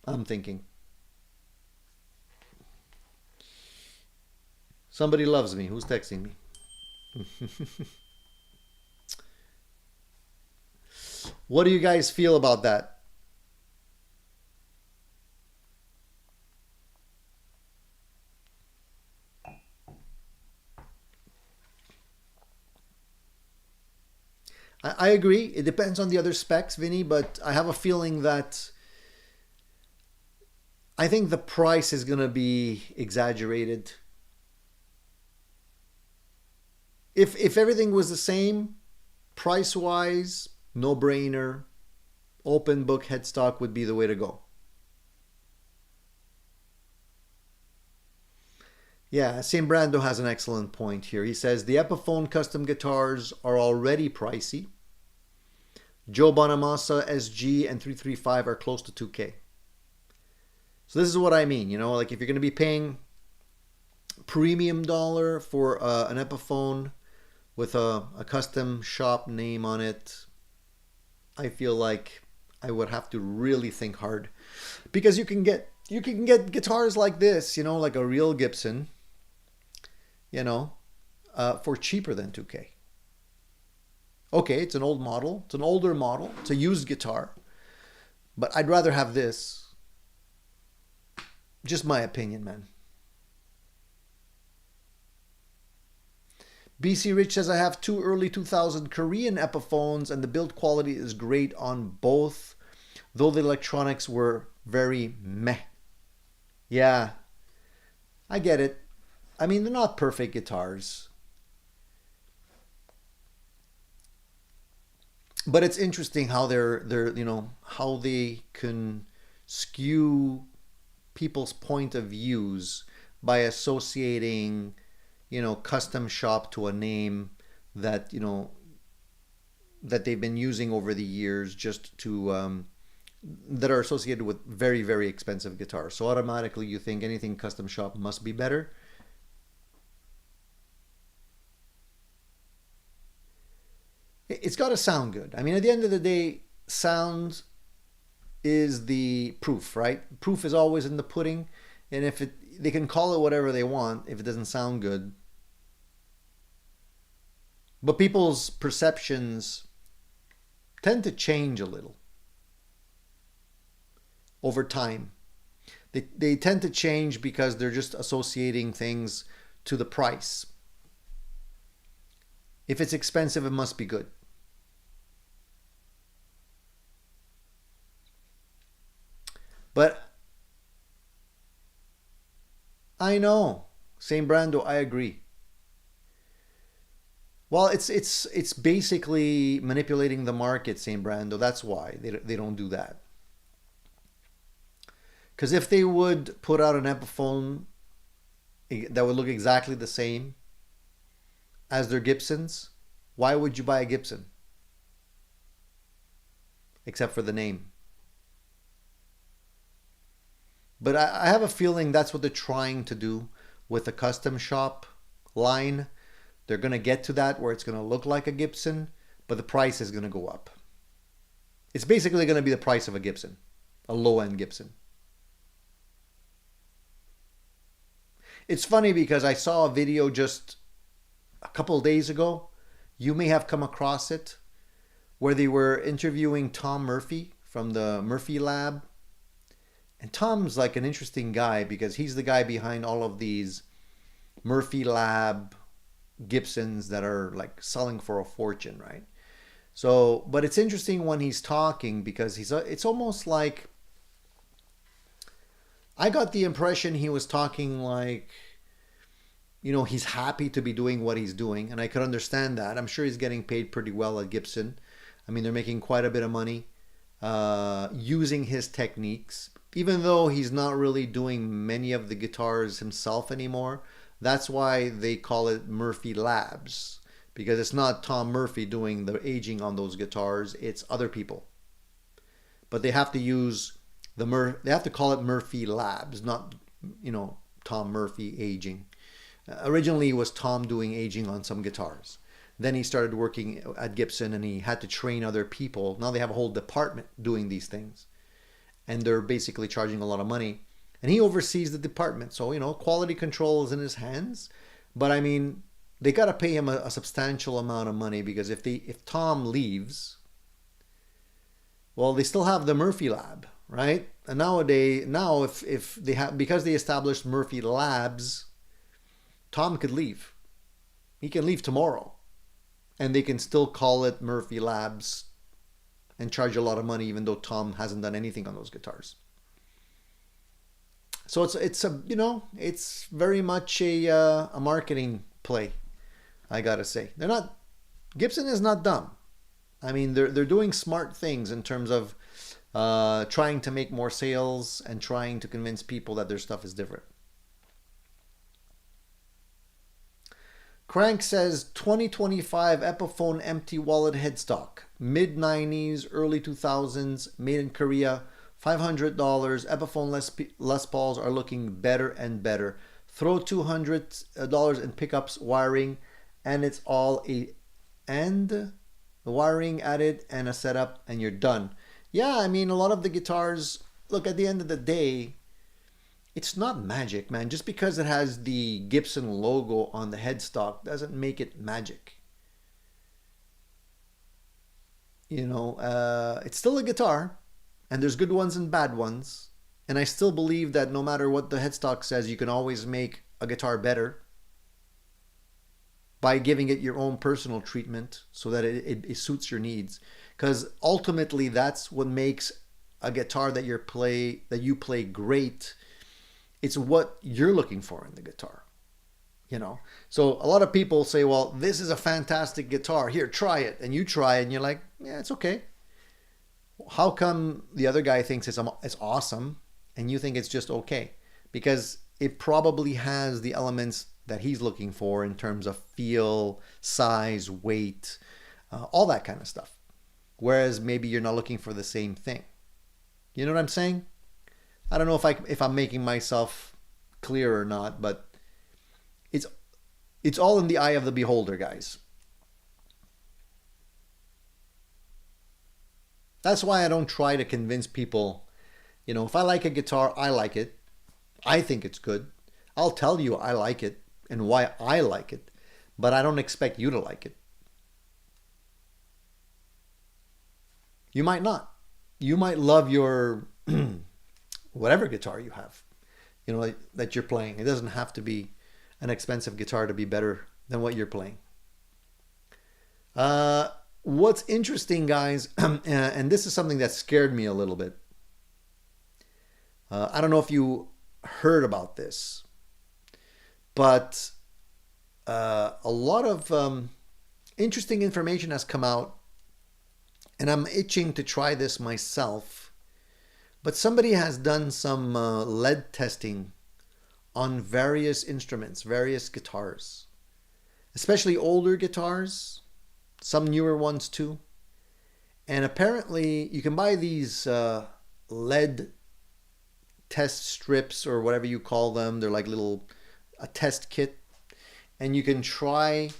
I'm thinking. Somebody loves me. Who's texting me? What do you guys feel about that? I agree. It depends on the other specs, Vinny, but I have a feeling that I think the price is going to be exaggerated. If everything was the same, price-wise, no-brainer, open book headstock would be the way to go. Yeah, Sam Brando has an excellent point here. He says, the Epiphone custom guitars are already pricey. Joe Bonamassa SG and 335 are close to 2K. So this is what I mean, like if you're going to be paying premium dollar for an Epiphone with a custom shop name on it, I feel like I would have to really think hard, because you can get guitars like this, like a real Gibson, for cheaper than 2K. Okay, it's an old model, it's an older model, it's a used guitar, but I'd rather have this. Just my opinion, man. BC Rich says, I have two early 2000 Korean Epiphones and the build quality is great on both, though the electronics were very meh. Yeah, I get it. They're not perfect guitars. But it's interesting how how they can skew people's point of views by associating custom shop to a name that that they've been using over the years just to that are associated with very, very expensive guitars. So automatically you think anything custom shop must be better. It's got to sound good. I mean, at the end of the day, sound is the proof, right? Proof is always in the pudding. And if they can call it whatever they want, if it doesn't sound good. But people's perceptions tend to change a little over time. They tend to change because they're just associating things to the price. If it's expensive, it must be good. But I know, same Brando, I agree. Well, it's basically manipulating the market, same Brando. That's why they don't do that. Because if they would put out an Epiphone that would look exactly the same as their Gibsons, why would you buy a Gibson? Except for the name. But I have a feeling that's what they're trying to do with the custom shop line. They're going to get to that where it's going to look like a Gibson, but the price is going to go up. It's basically going to be the price of a Gibson, a low-end Gibson. It's funny because I saw a video just a couple of days ago. You may have come across it, where they were interviewing Tom Murphy from the Murphy Lab. And Tom's like an interesting guy because he's the guy behind all of these Murphy Lab Gibsons that are like selling for a fortune, right? So, but it's interesting when he's talking because it's almost like I got the impression he was talking like, you know, he's happy to be doing what he's doing, and I could understand that. I'm sure he's getting paid pretty well at Gibson. I mean, they're making quite a bit of money using his techniques, even though he's not really doing many of the guitars himself anymore. That's why they call it Murphy Labs, because it's not Tom Murphy doing the aging on those guitars, it's other people. But they have to use they have to call it Murphy Labs, not, you know, Tom Murphy aging. Originally it was Tom doing aging on some guitars. Then he started working at Gibson and he had to train other people. Now they have a whole department doing these things. And they're basically charging a lot of money. And he oversees the department. So, you know, quality control is in his hands. But I mean, they got to pay him a substantial amount of money because if Tom leaves, well, they still have the Murphy Lab, right? And nowadays, now if they have, because they established Murphy Labs, Tom could leave. He can leave tomorrow. And they can still call it Murphy Labs and charge a lot of money even though Tom hasn't done anything on those guitars. So it's a, you know, it's very much a marketing play, I gotta say. Gibson is not dumb. I mean, they're doing smart things in terms of trying to make more sales and trying to convince people that their stuff is different. Crank says 2025 Epiphone empty wallet headstock, mid 90s, early 2000s, made in Korea, $500. Epiphone Les Pauls are looking better and better. Throw $200 in pickups, wiring, and it's all the wiring added and a setup, and you're done. Yeah, I mean, a lot of the guitars, look, at the end of the day, it's not magic, man. Just because it has the Gibson logo on the headstock doesn't make it magic. You know, it's still a guitar, and there's good ones and bad ones. And I still believe that no matter what the headstock says, you can always make a guitar better by giving it your own personal treatment so that it suits your needs. Because ultimately, that's what makes a guitar that you play great. It's what you're looking for in the guitar, you know. So a lot of people say, well, this is a fantastic guitar. Here, try it. And you try it and you're like, yeah, it's okay. How come the other guy thinks it's awesome and you think it's just okay? Because it probably has the elements that he's looking for in terms of feel, size, weight, all that kind of stuff. Whereas maybe you're not looking for the same thing. You know what I'm saying? I don't know if I'm making myself clear or not, but it's it's all in the eye of the beholder, guys. That's why I don't try to convince people. If I like a guitar, I like it. I think it's good. I'll tell you I like it and why I like it, but I don't expect you to like it. You might not. You might love your whatever guitar you have, that you're playing. It doesn't have to be an expensive guitar to be better than what you're playing. What's interesting, guys, and this is something that scared me a little bit. I don't know if you heard about this, but a lot of interesting information has come out, and I'm itching to try this myself. But somebody has done some lead testing on various instruments, various guitars, especially older guitars, some newer ones too. And apparently, you can buy these lead test strips or whatever you call them. They're like a test kit, and you can try,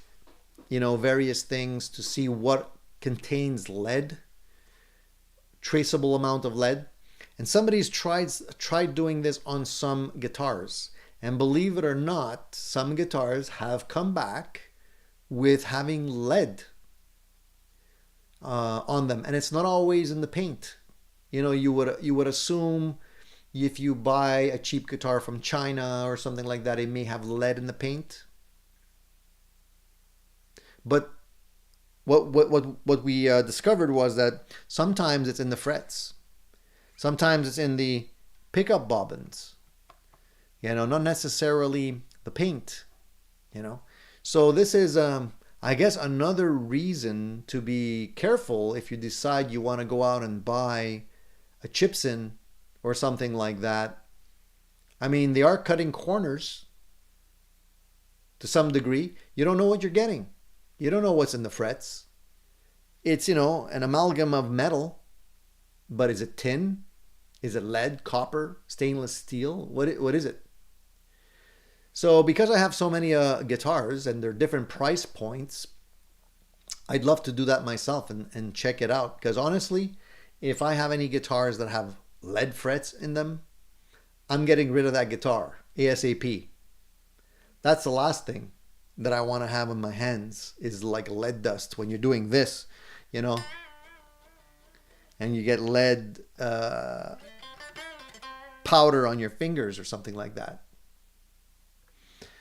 various things to see what contains lead, traceable amount of lead. And somebody's tried doing this on some guitars, and believe it or not, some guitars have come back with having lead on them, and it's not always in the paint. You would assume if you buy a cheap guitar from China or something like that, it may have lead in the paint. But what we discovered was that sometimes it's in the frets, sometimes it's in the pickup bobbins. Not necessarily the paint. So this is, I guess, another reason to be careful if you decide you want to go out and buy a Chipson or something like that. I mean, they are cutting corners to some degree. You don't know what you're getting. You don't know what's in the frets. It's, an amalgam of metal, but is it tin? Is it lead, copper, stainless steel? What is it? So because I have so many guitars and they're different price points, I'd love to do that myself and check it out. Because honestly, if I have any guitars that have lead frets in them, I'm getting rid of that guitar ASAP. That's the last thing that I want to have in my hands, is like lead dust when you're doing this, and you get lead powder on your fingers or something like that.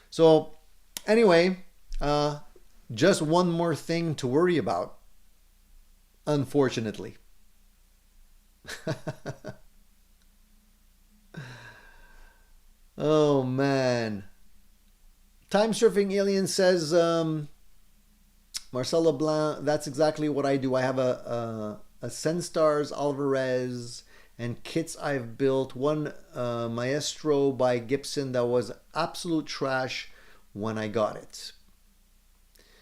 So anyway, just one more thing to worry about, unfortunately. Oh man. Time Surfing Alien says, Marcelo Blanc, that's exactly what I do. I have a Senstars Alvarez and kits I've built. One Maestro by Gibson that was absolute trash when I got it.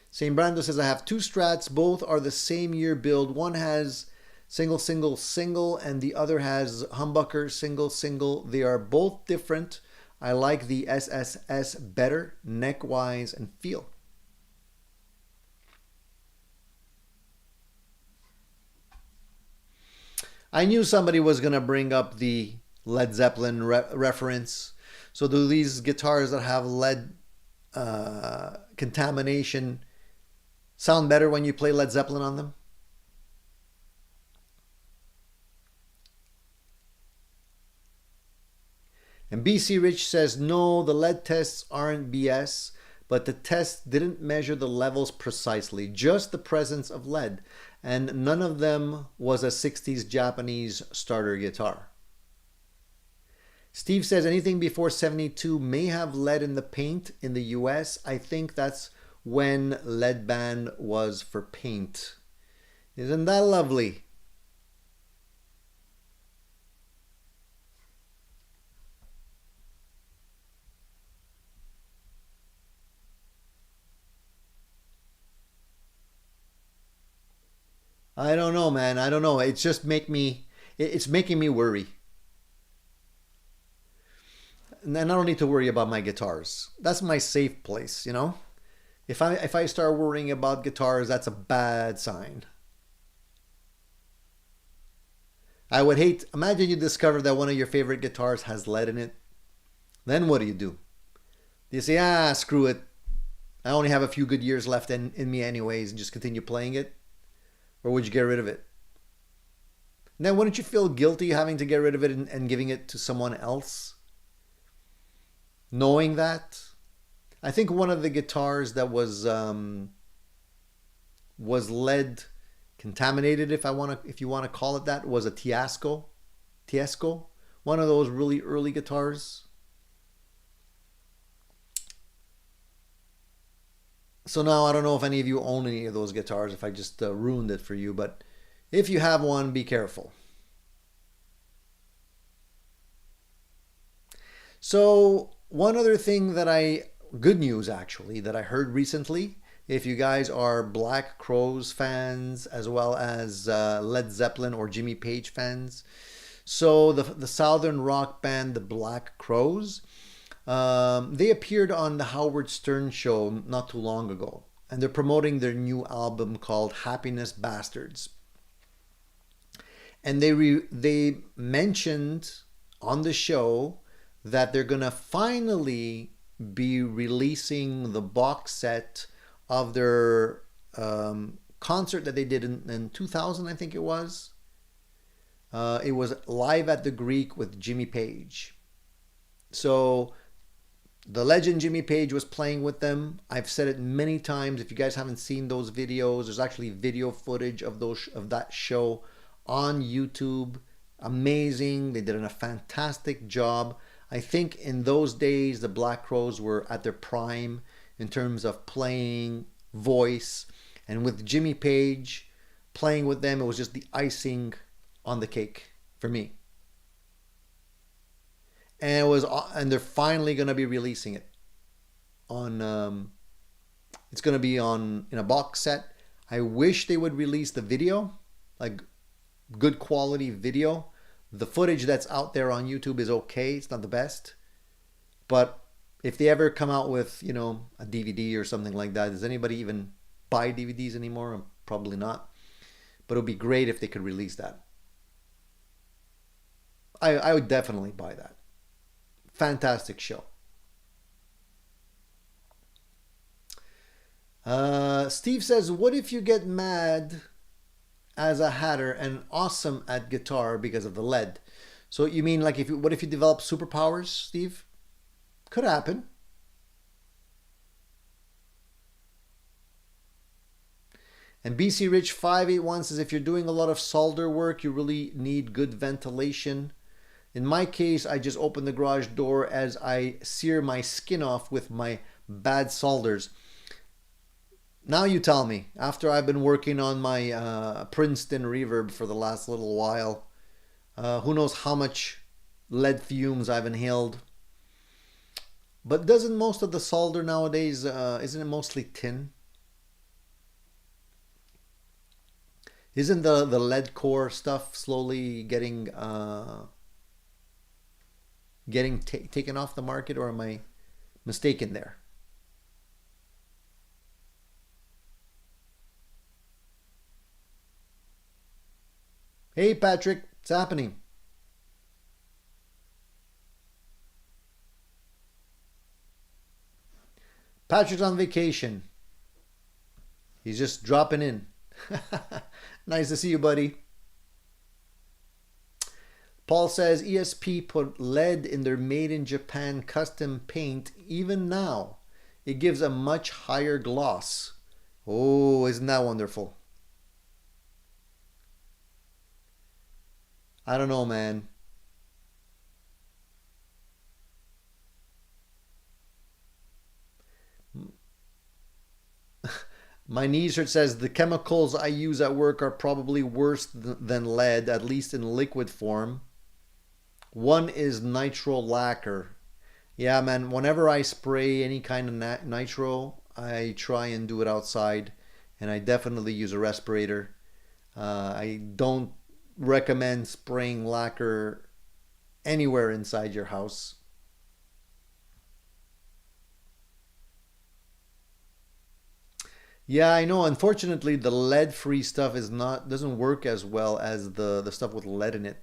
St. Brando says, I have two Strats. Both are the same year build. One has single, single, single, and the other has humbucker, single, single. They are both different. I like the SSS better, neck-wise and feel. I knew somebody was going to bring up the Led Zeppelin reference. So do these guitars that have lead contamination sound better when you play Led Zeppelin on them? And BC Rich says, no, the lead tests aren't BS, but the test didn't measure the levels precisely, just the presence of lead. And none of them was a 60s Japanese starter guitar. Steve says, anything before 72 may have lead in the paint in the US. I think that's when lead ban was for paint. Isn't that lovely? I don't know, man. I don't know. It just It's making me worry. And I don't need to worry about my guitars. That's my safe place, you know? If I start worrying about guitars, that's a bad sign. I would hate, imagine you discover that one of your favorite guitars has lead in it. Then what do? Do you say, ah, screw it. I only have a few good years left in me anyways, and just continue playing it? Or would you get rid of it? And then wouldn't you feel guilty having to get rid of it and giving it to someone else? Knowing that? I think one of the guitars that was lead contaminated, if you want to call it that, was a Tiesco, one of those really early guitars. So now I don't know if any of you own any of those guitars, if I just ruined it for you, but if you have one, be careful. So one other thing good news actually, that I heard recently, if you guys are Black Crowes fans as well as Led Zeppelin or Jimmy Page fans, so the southern rock band, the Black Crowes, they appeared on the Howard Stern show not too long ago, and they're promoting their new album called Happiness Bastards. And they mentioned on the show that they're gonna finally be releasing the box set of their concert that they did in 2000, I think it was. It was Live at the Greek with Jimmy Page. So the legend Jimmy Page was playing with them. I've said it many times. If you guys haven't seen those videos, there's actually video footage of that show on YouTube. Amazing. They did a fantastic job. I think in those days the Black Crowes were at their prime in terms of playing, voice, and with Jimmy Page playing with them, it was just the icing on the cake for me. And they're finally going to be releasing it on it's going to be in a box set. I wish they would release the video, like good quality video. The footage that's out there on YouTube is okay. It's not the best. But if they ever come out with, a DVD or something like that, does anybody even buy DVDs anymore? Probably not. But it would be great if they could release that. I would definitely buy that. Fantastic show. Steve says, what if you get mad as a hatter and awesome at guitar because of the lead? So you mean like what if you develop superpowers, Steve? Could happen. And BC Rich 581 says, if you're doing a lot of solder work, you really need good ventilation. In my case, I just open the garage door as I sear my skin off with my bad solders. Now you tell me, after I've been working on my Princeton reverb for the last little while, who knows how much lead fumes I've inhaled. But doesn't most of the solder nowadays, isn't it mostly tin? Isn't the lead core stuff slowly getting taken off the market, or am I mistaken there? Hey Patrick, what's happening? Patrick's on vacation. He's just dropping in. Nice to see you, buddy. Paul says ESP put lead in their made in Japan custom paint. Even now, it gives a much higher gloss. Oh, isn't that wonderful? I don't know, man. My knee shirt says the chemicals I use at work are probably worse than lead, at least in liquid form. One is nitro lacquer. Yeah, man, whenever I spray any kind of nitro, I try and do it outside, and I definitely use a respirator. I don't recommend spraying lacquer anywhere inside your house. Yeah, I know. Unfortunately, the lead-free stuff is not doesn't work as well as the stuff with lead in it.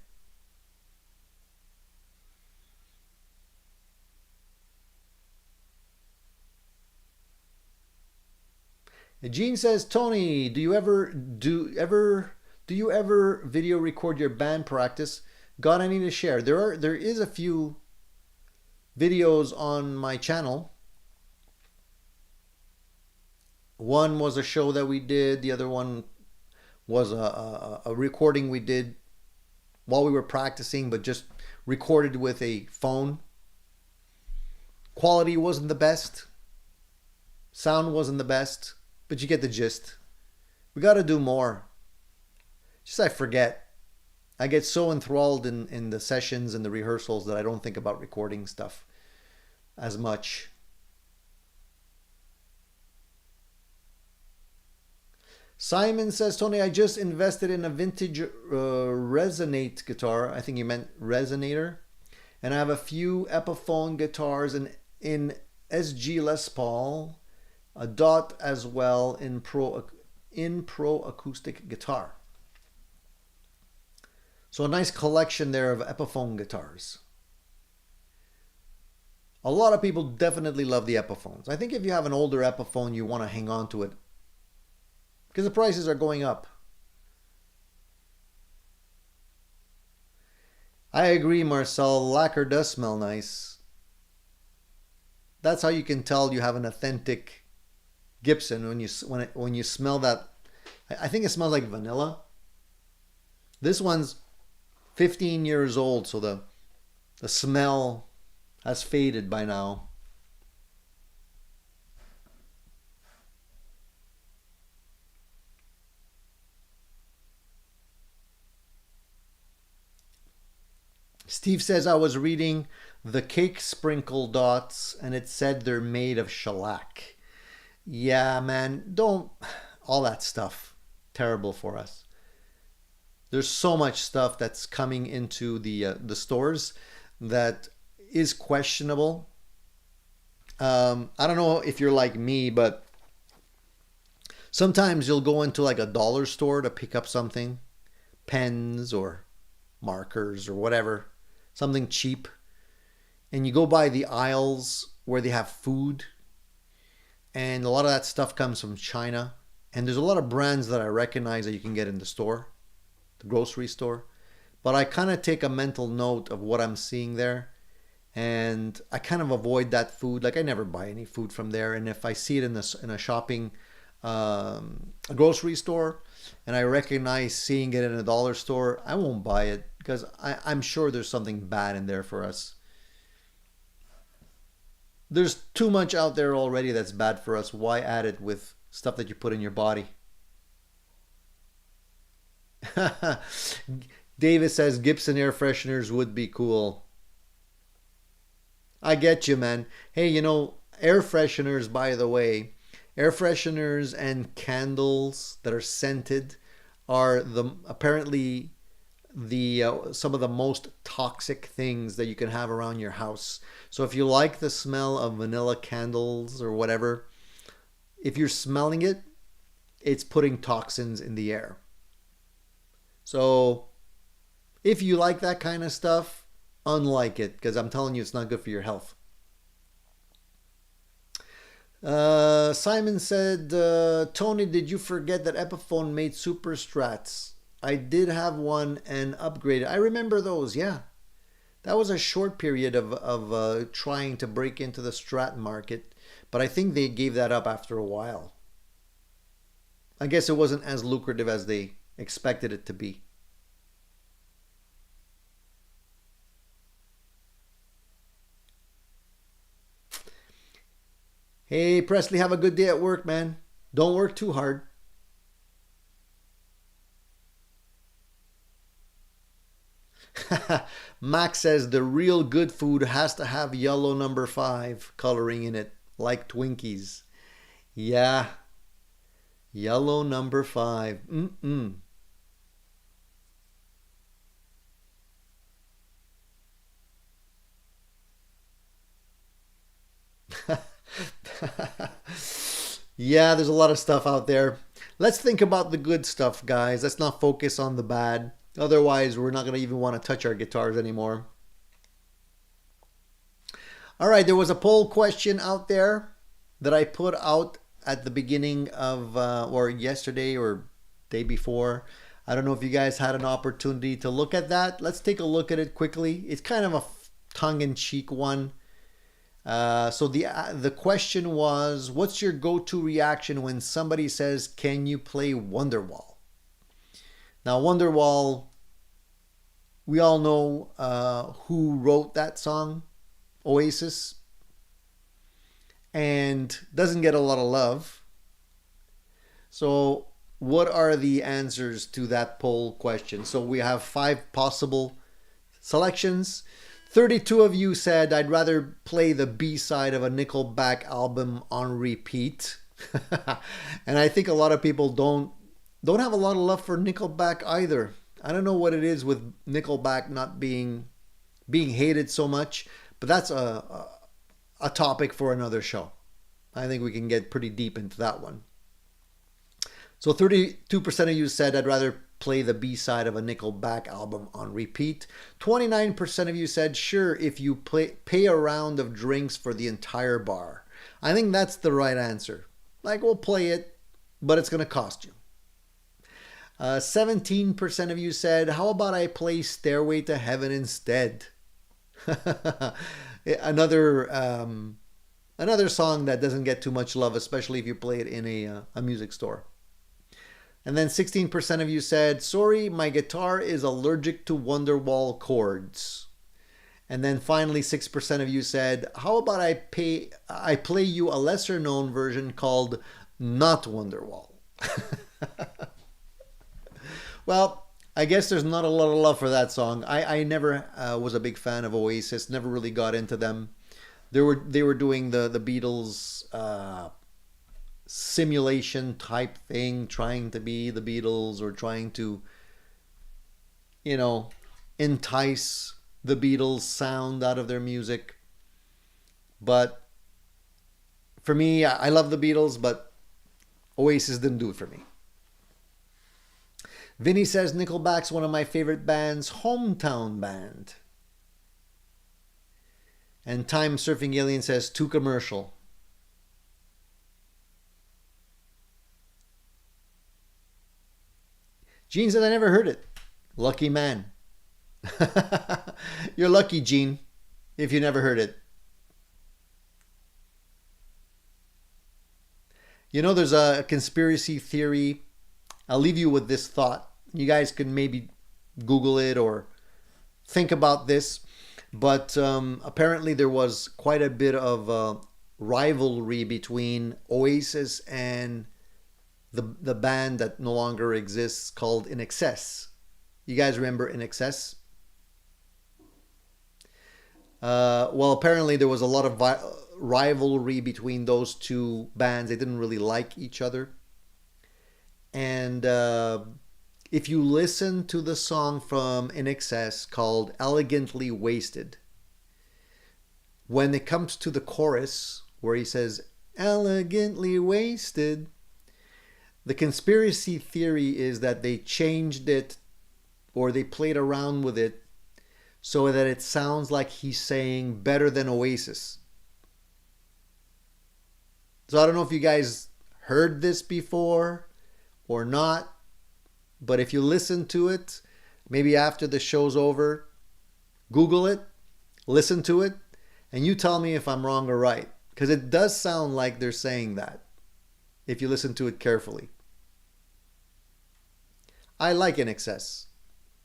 Gene says, Tony, do you ever video record your band practice? Got any to share? There is a few videos on my channel. One was a show that we did. The other one was a recording we did while we were practicing, but just recorded with a phone. Quality wasn't the best. Sound wasn't the best, but you get the gist. We got to do more. Just I forget. I get so enthralled in the sessions and the rehearsals that I don't think about recording stuff as much. Simon says, Tony, I just invested in a vintage Resonate guitar. I think he meant Resonator. And I have a few Epiphone guitars in SG Les Paul, a Dot as well in Pro acoustic guitar. So a nice collection there of Epiphone guitars. A lot of people definitely love the Epiphones. I think if you have an older Epiphone, you want to hang on to it because the prices are going up. I agree, Marcel. Lacquer does smell nice. That's how you can tell you have an authentic Gibson when you smell that. I think it smells like vanilla. This one's 15 years old, so the smell has faded by now. Steve says, I was reading the cake sprinkle dots and it said they're made of shellac. Yeah, man, don't, all that stuff, terrible for us. There's so much stuff that's coming into the stores that is questionable. I don't know if you're like me, but sometimes you'll go into like a dollar store to pick up something, pens or markers or whatever, something cheap, and you go by the aisles where they have food, and a lot of that stuff comes from China. And there's a lot of brands that I recognize that you can get in the store, the grocery store, but I kind of take a mental note of what I'm seeing there, and I kind of avoid that food. Like I never buy any food from there, and if I see it in a shopping a grocery store and I recognize seeing it in a dollar store, I won't buy it because I'm sure there's something bad in there for us. There's too much out there already that's bad for us. Why add it with stuff that you put in your body? David says Gibson air fresheners would be cool. I get you, man. Hey, air fresheners, by the way, air fresheners and candles that are scented are apparently the some of the most toxic things that you can have around your house. So if you like the smell of vanilla candles or whatever, if you're smelling it, it's putting toxins in the air. So if you like that kind of stuff, unlike it, because I'm telling you it's not good for your health. Simon said, Tony, did you forget that Epiphone made super strats? I did have one and upgraded. I remember those, yeah. That was a short period of trying to break into the strat market, but I think they gave that up after a while. I guess it wasn't as lucrative as they expected it to be. Hey, Presley, have a good day at work, man. Don't work too hard. Max says the real good food has to have yellow number 5 coloring in it, like Twinkies. Yeah, yellow number 5. Mm-mm. Yeah, there's a lot of stuff out there. Let's think about the good stuff, guys. Let's not focus on the bad. Otherwise, we're not going to even want to touch our guitars anymore. All right, there was a poll question out there that I put out at the beginning of, or yesterday or day before. I don't know if you guys had an opportunity to look at that. Let's take a look at it quickly. It's kind of a tongue-in-cheek one. So the question was, what's your go-to reaction when somebody says, "Can you play Wonderwall?" Now, Wonderwall, we all know who wrote that song, Oasis, and doesn't get a lot of love. So, what are the answers to that poll question? So we have 5 possible selections. 32 of you said, "I'd rather play the B-side of a Nickelback album on repeat." And I think a lot of people don't have a lot of love for Nickelback either. I don't know what it is with Nickelback not being hated so much, but that's a topic for another show. I think we can get pretty deep into that one. So 32% of you said, "I'd rather play the B-side of a Nickelback album on repeat." 29% of you said, "Sure, if you pay a round of drinks for the entire bar." I think that's the right answer. Like, we'll play it, but it's going to cost you. 17% of you said, "How about I play Stairway to Heaven instead?" another song that doesn't get too much love, especially if you play it in a music store. And then 16% of you said, "Sorry, my guitar is allergic to Wonderwall chords." And then finally 6% of you said, "How about I play you a lesser known version called Not Wonderwall?" Well, I guess there's not a lot of love for that song. I never was a big fan of Oasis, never really got into them. They were doing the Beatles simulation type thing, trying to be the Beatles or trying to, entice the Beatles sound out of their music. But for me, I love the Beatles, but Oasis didn't do it for me. Vinny says, "Nickelback's one of my favorite bands, hometown band." And Time Surfing Alien says, "Too commercial." Gene says, "I never heard it." Lucky man. You're lucky, Gene, if you never heard it. There's a conspiracy theory. I'll leave you with this thought. You guys can maybe Google it or think about this. But apparently there was quite a bit of rivalry between Oasis and the band that no longer exists called In Excess. You guys remember In Excess? Well, apparently there was a lot of rivalry between those two bands. They didn't really like each other. And if you listen to the song from In Excess called Elegantly Wasted, when it comes to the chorus where he says, "Elegantly wasted," the conspiracy theory is that they changed it or they played around with it so that it sounds like he's saying better than Oasis. So I don't know if you guys heard this before or not, but if you listen to it, maybe after the show's over, Google it, listen to it, and you tell me if I'm wrong or right. Because it does sound like they're saying that if you listen to it carefully. I like In Excess.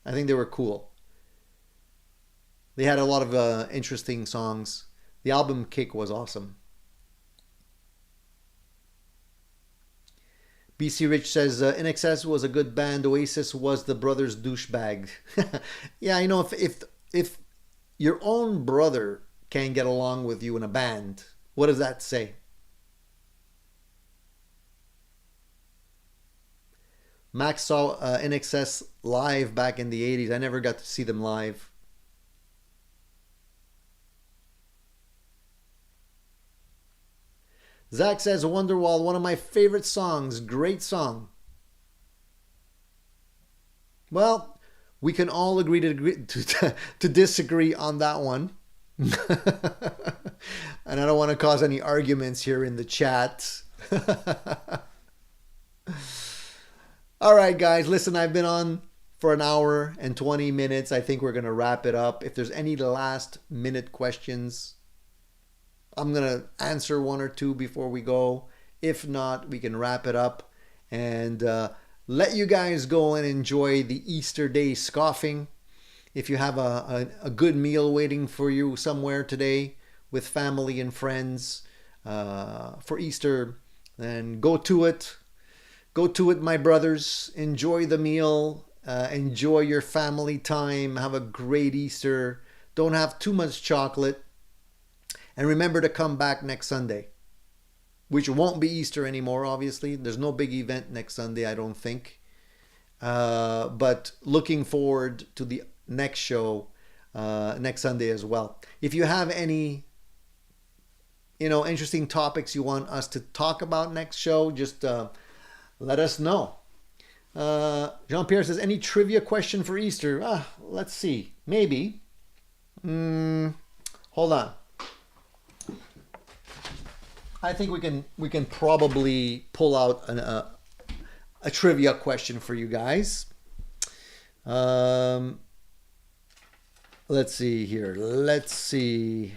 I think they were cool. They had a lot of interesting songs. The album Kick was awesome. BC Rich says, In Excess was a good band. Oasis was the brother's douchebag. Yeah, if your own brother can't get along with you in a band, what does that say? Max saw In Excess live back in the 80s. I never got to see them live. Zach says Wonderwall, one of my favorite songs. Great song. Well, we can all agree to disagree on that one. And I don't want to cause any arguments here in the chat. All right, guys, listen, I've been on for an hour and 20 minutes. I think we're going to wrap it up. If there's any last minute questions, I'm going to answer one or two before we go. If not, we can wrap it up and let you guys go and enjoy the Easter day scoffing. If you have a good meal waiting for you somewhere today with family and friends for Easter, then go to it. Go to it, my brothers. Enjoy the meal. Enjoy your family time. Have a great Easter. Don't have too much chocolate. And remember to come back next Sunday, which won't be Easter anymore, obviously. There's no big event next Sunday, I don't think. But looking forward to the next show next Sunday as well. If you have any interesting topics you want us to talk about next show, just let us know. Jean-Pierre says, any trivia question for Easter? Let's see. Maybe. Hold on. I think we can probably pull out a trivia question for you guys. Let's see here. Let's see.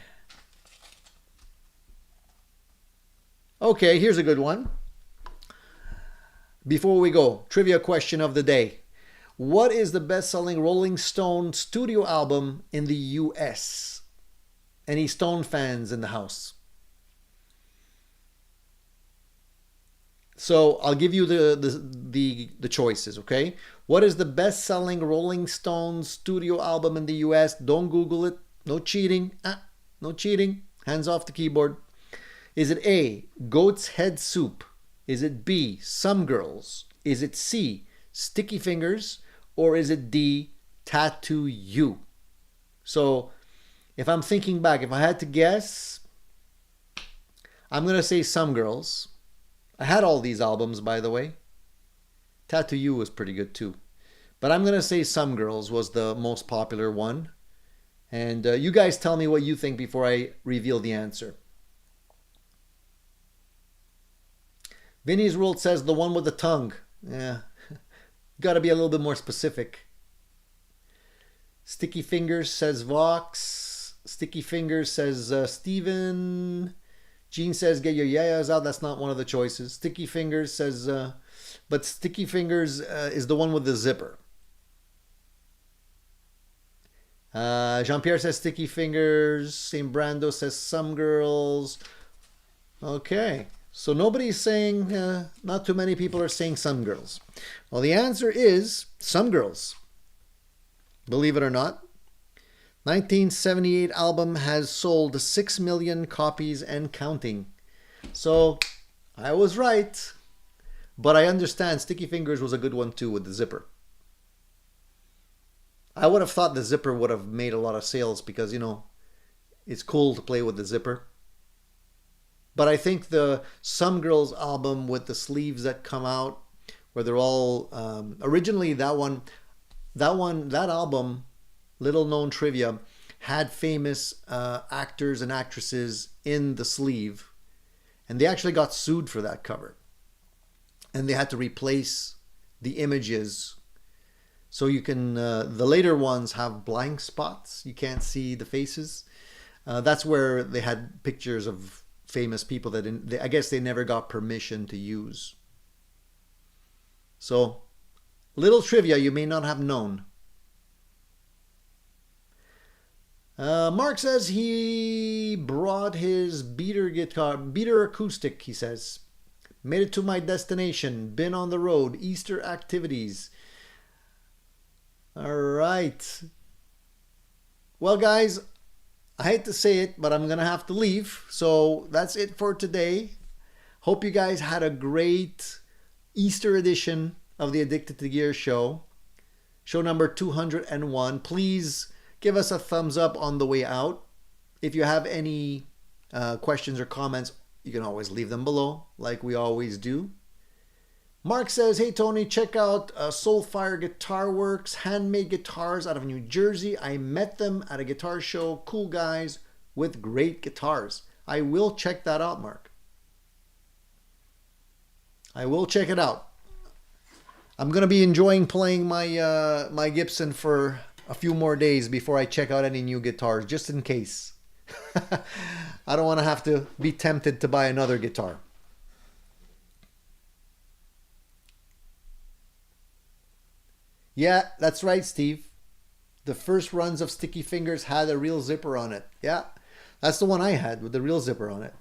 Okay, here's a good one. Before we go, trivia question of the day. What is the best-selling Rolling Stone studio album in the US? Any Stone fans in the house? So I'll give you the choices, okay? What is the best-selling Rolling Stone studio album in the US? Don't Google it. No cheating. No cheating. Hands off the keyboard. Is it A, Goat's Head Soup? Is it B, Some Girls? Is it C, Sticky Fingers? Or is it D, Tattoo You? So if I'm thinking back, if I had to guess, I'm going to say Some Girls. I had all these albums, by the way. Tattoo You was pretty good too. But I'm going to say Some Girls was the most popular one. And you guys tell me what you think before I reveal the answer. Vinny's Rule says the one with the tongue. Yeah. Got to be a little bit more specific. Sticky Fingers says Vox. Sticky Fingers says Steven. Gene says get your yayas out. That's not one of the choices. Sticky Fingers says, but Sticky Fingers is the one with the zipper. Jean-Pierre says Sticky Fingers. St. Brando says Some Girls. Okay. So nobody's saying, not too many people are saying Some Girls. Well, the answer is Some Girls. Believe it or not. 1978 album has sold 6 million copies and counting. So I was right. But I understand Sticky Fingers was a good one too with the zipper. I would have thought the zipper would have made a lot of sales because, it's cool to play with the zipper. But I think the Some Girls album with the sleeves that come out, where they're all originally that album, little known trivia, had famous actors and actresses in the sleeve, and they actually got sued for that cover, and they had to replace the images. So you can the later ones have blank spots, you can't see the faces. That's where they had pictures of famous people that I guess they never got permission to use. So, little trivia you may not have known. Mark says he brought his beater acoustic, he says. Made it to my destination, been on the road, Easter activities. All right. Well, guys, I hate to say it, but I'm going to have to leave. So that's it for today. Hope you guys had a great Easter edition of the Addicted to Gear show. Show number 201. Please give us a thumbs up on the way out. If you have any questions or comments you can always leave them below, like we always do. Mark says, hey Tony, check out Soulfire Guitar Works, handmade guitars out of New Jersey. I met them at a guitar show. Cool guys with great guitars. I will check that out, Mark. I will check it out. I'm going to be enjoying playing my my Gibson for a few more days before I check out any new guitars, just in case. I don't want to have to be tempted to buy another guitar. Yeah, that's right, Steve. The first runs of Sticky Fingers had a real zipper on it. Yeah, that's the one I had with the real zipper on it.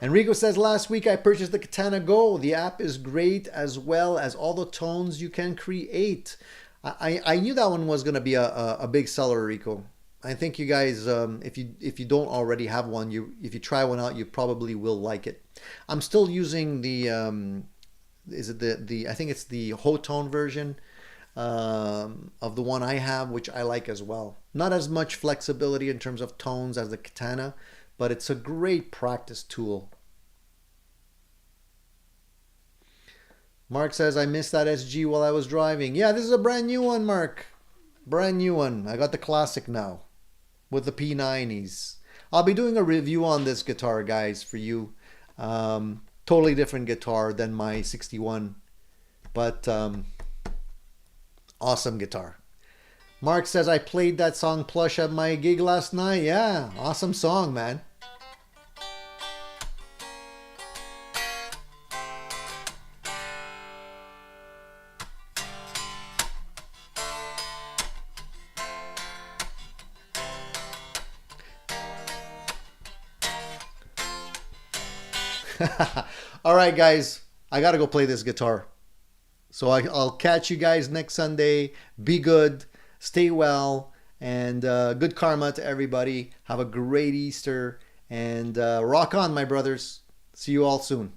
Enrico says, last week I purchased the Katana Go. The app is great as well as all the tones you can create. I knew that one was going to be a big seller, Rico. I think you guys, if you don't already have one, if you try one out, you probably will like it. I'm still using the is it the I think it's the Hotone version of the one I have, which I like as well. Not as much flexibility in terms of tones as the Katana, but it's a great practice tool. Mark says, I missed that SG while I was driving. Yeah, this is a brand new one, Mark. Brand new one. I got the classic now with the P90s. I'll be doing a review on this guitar, guys, for you. Totally different guitar than my 61, but awesome guitar. Mark says, I played that song Plush at my gig last night. Yeah, awesome song, man. All right, guys, I got to go play this guitar. So I'll catch you guys next Sunday. Be good. Stay well, and good karma to everybody. Have a great Easter, and rock on, my brothers. See you all soon.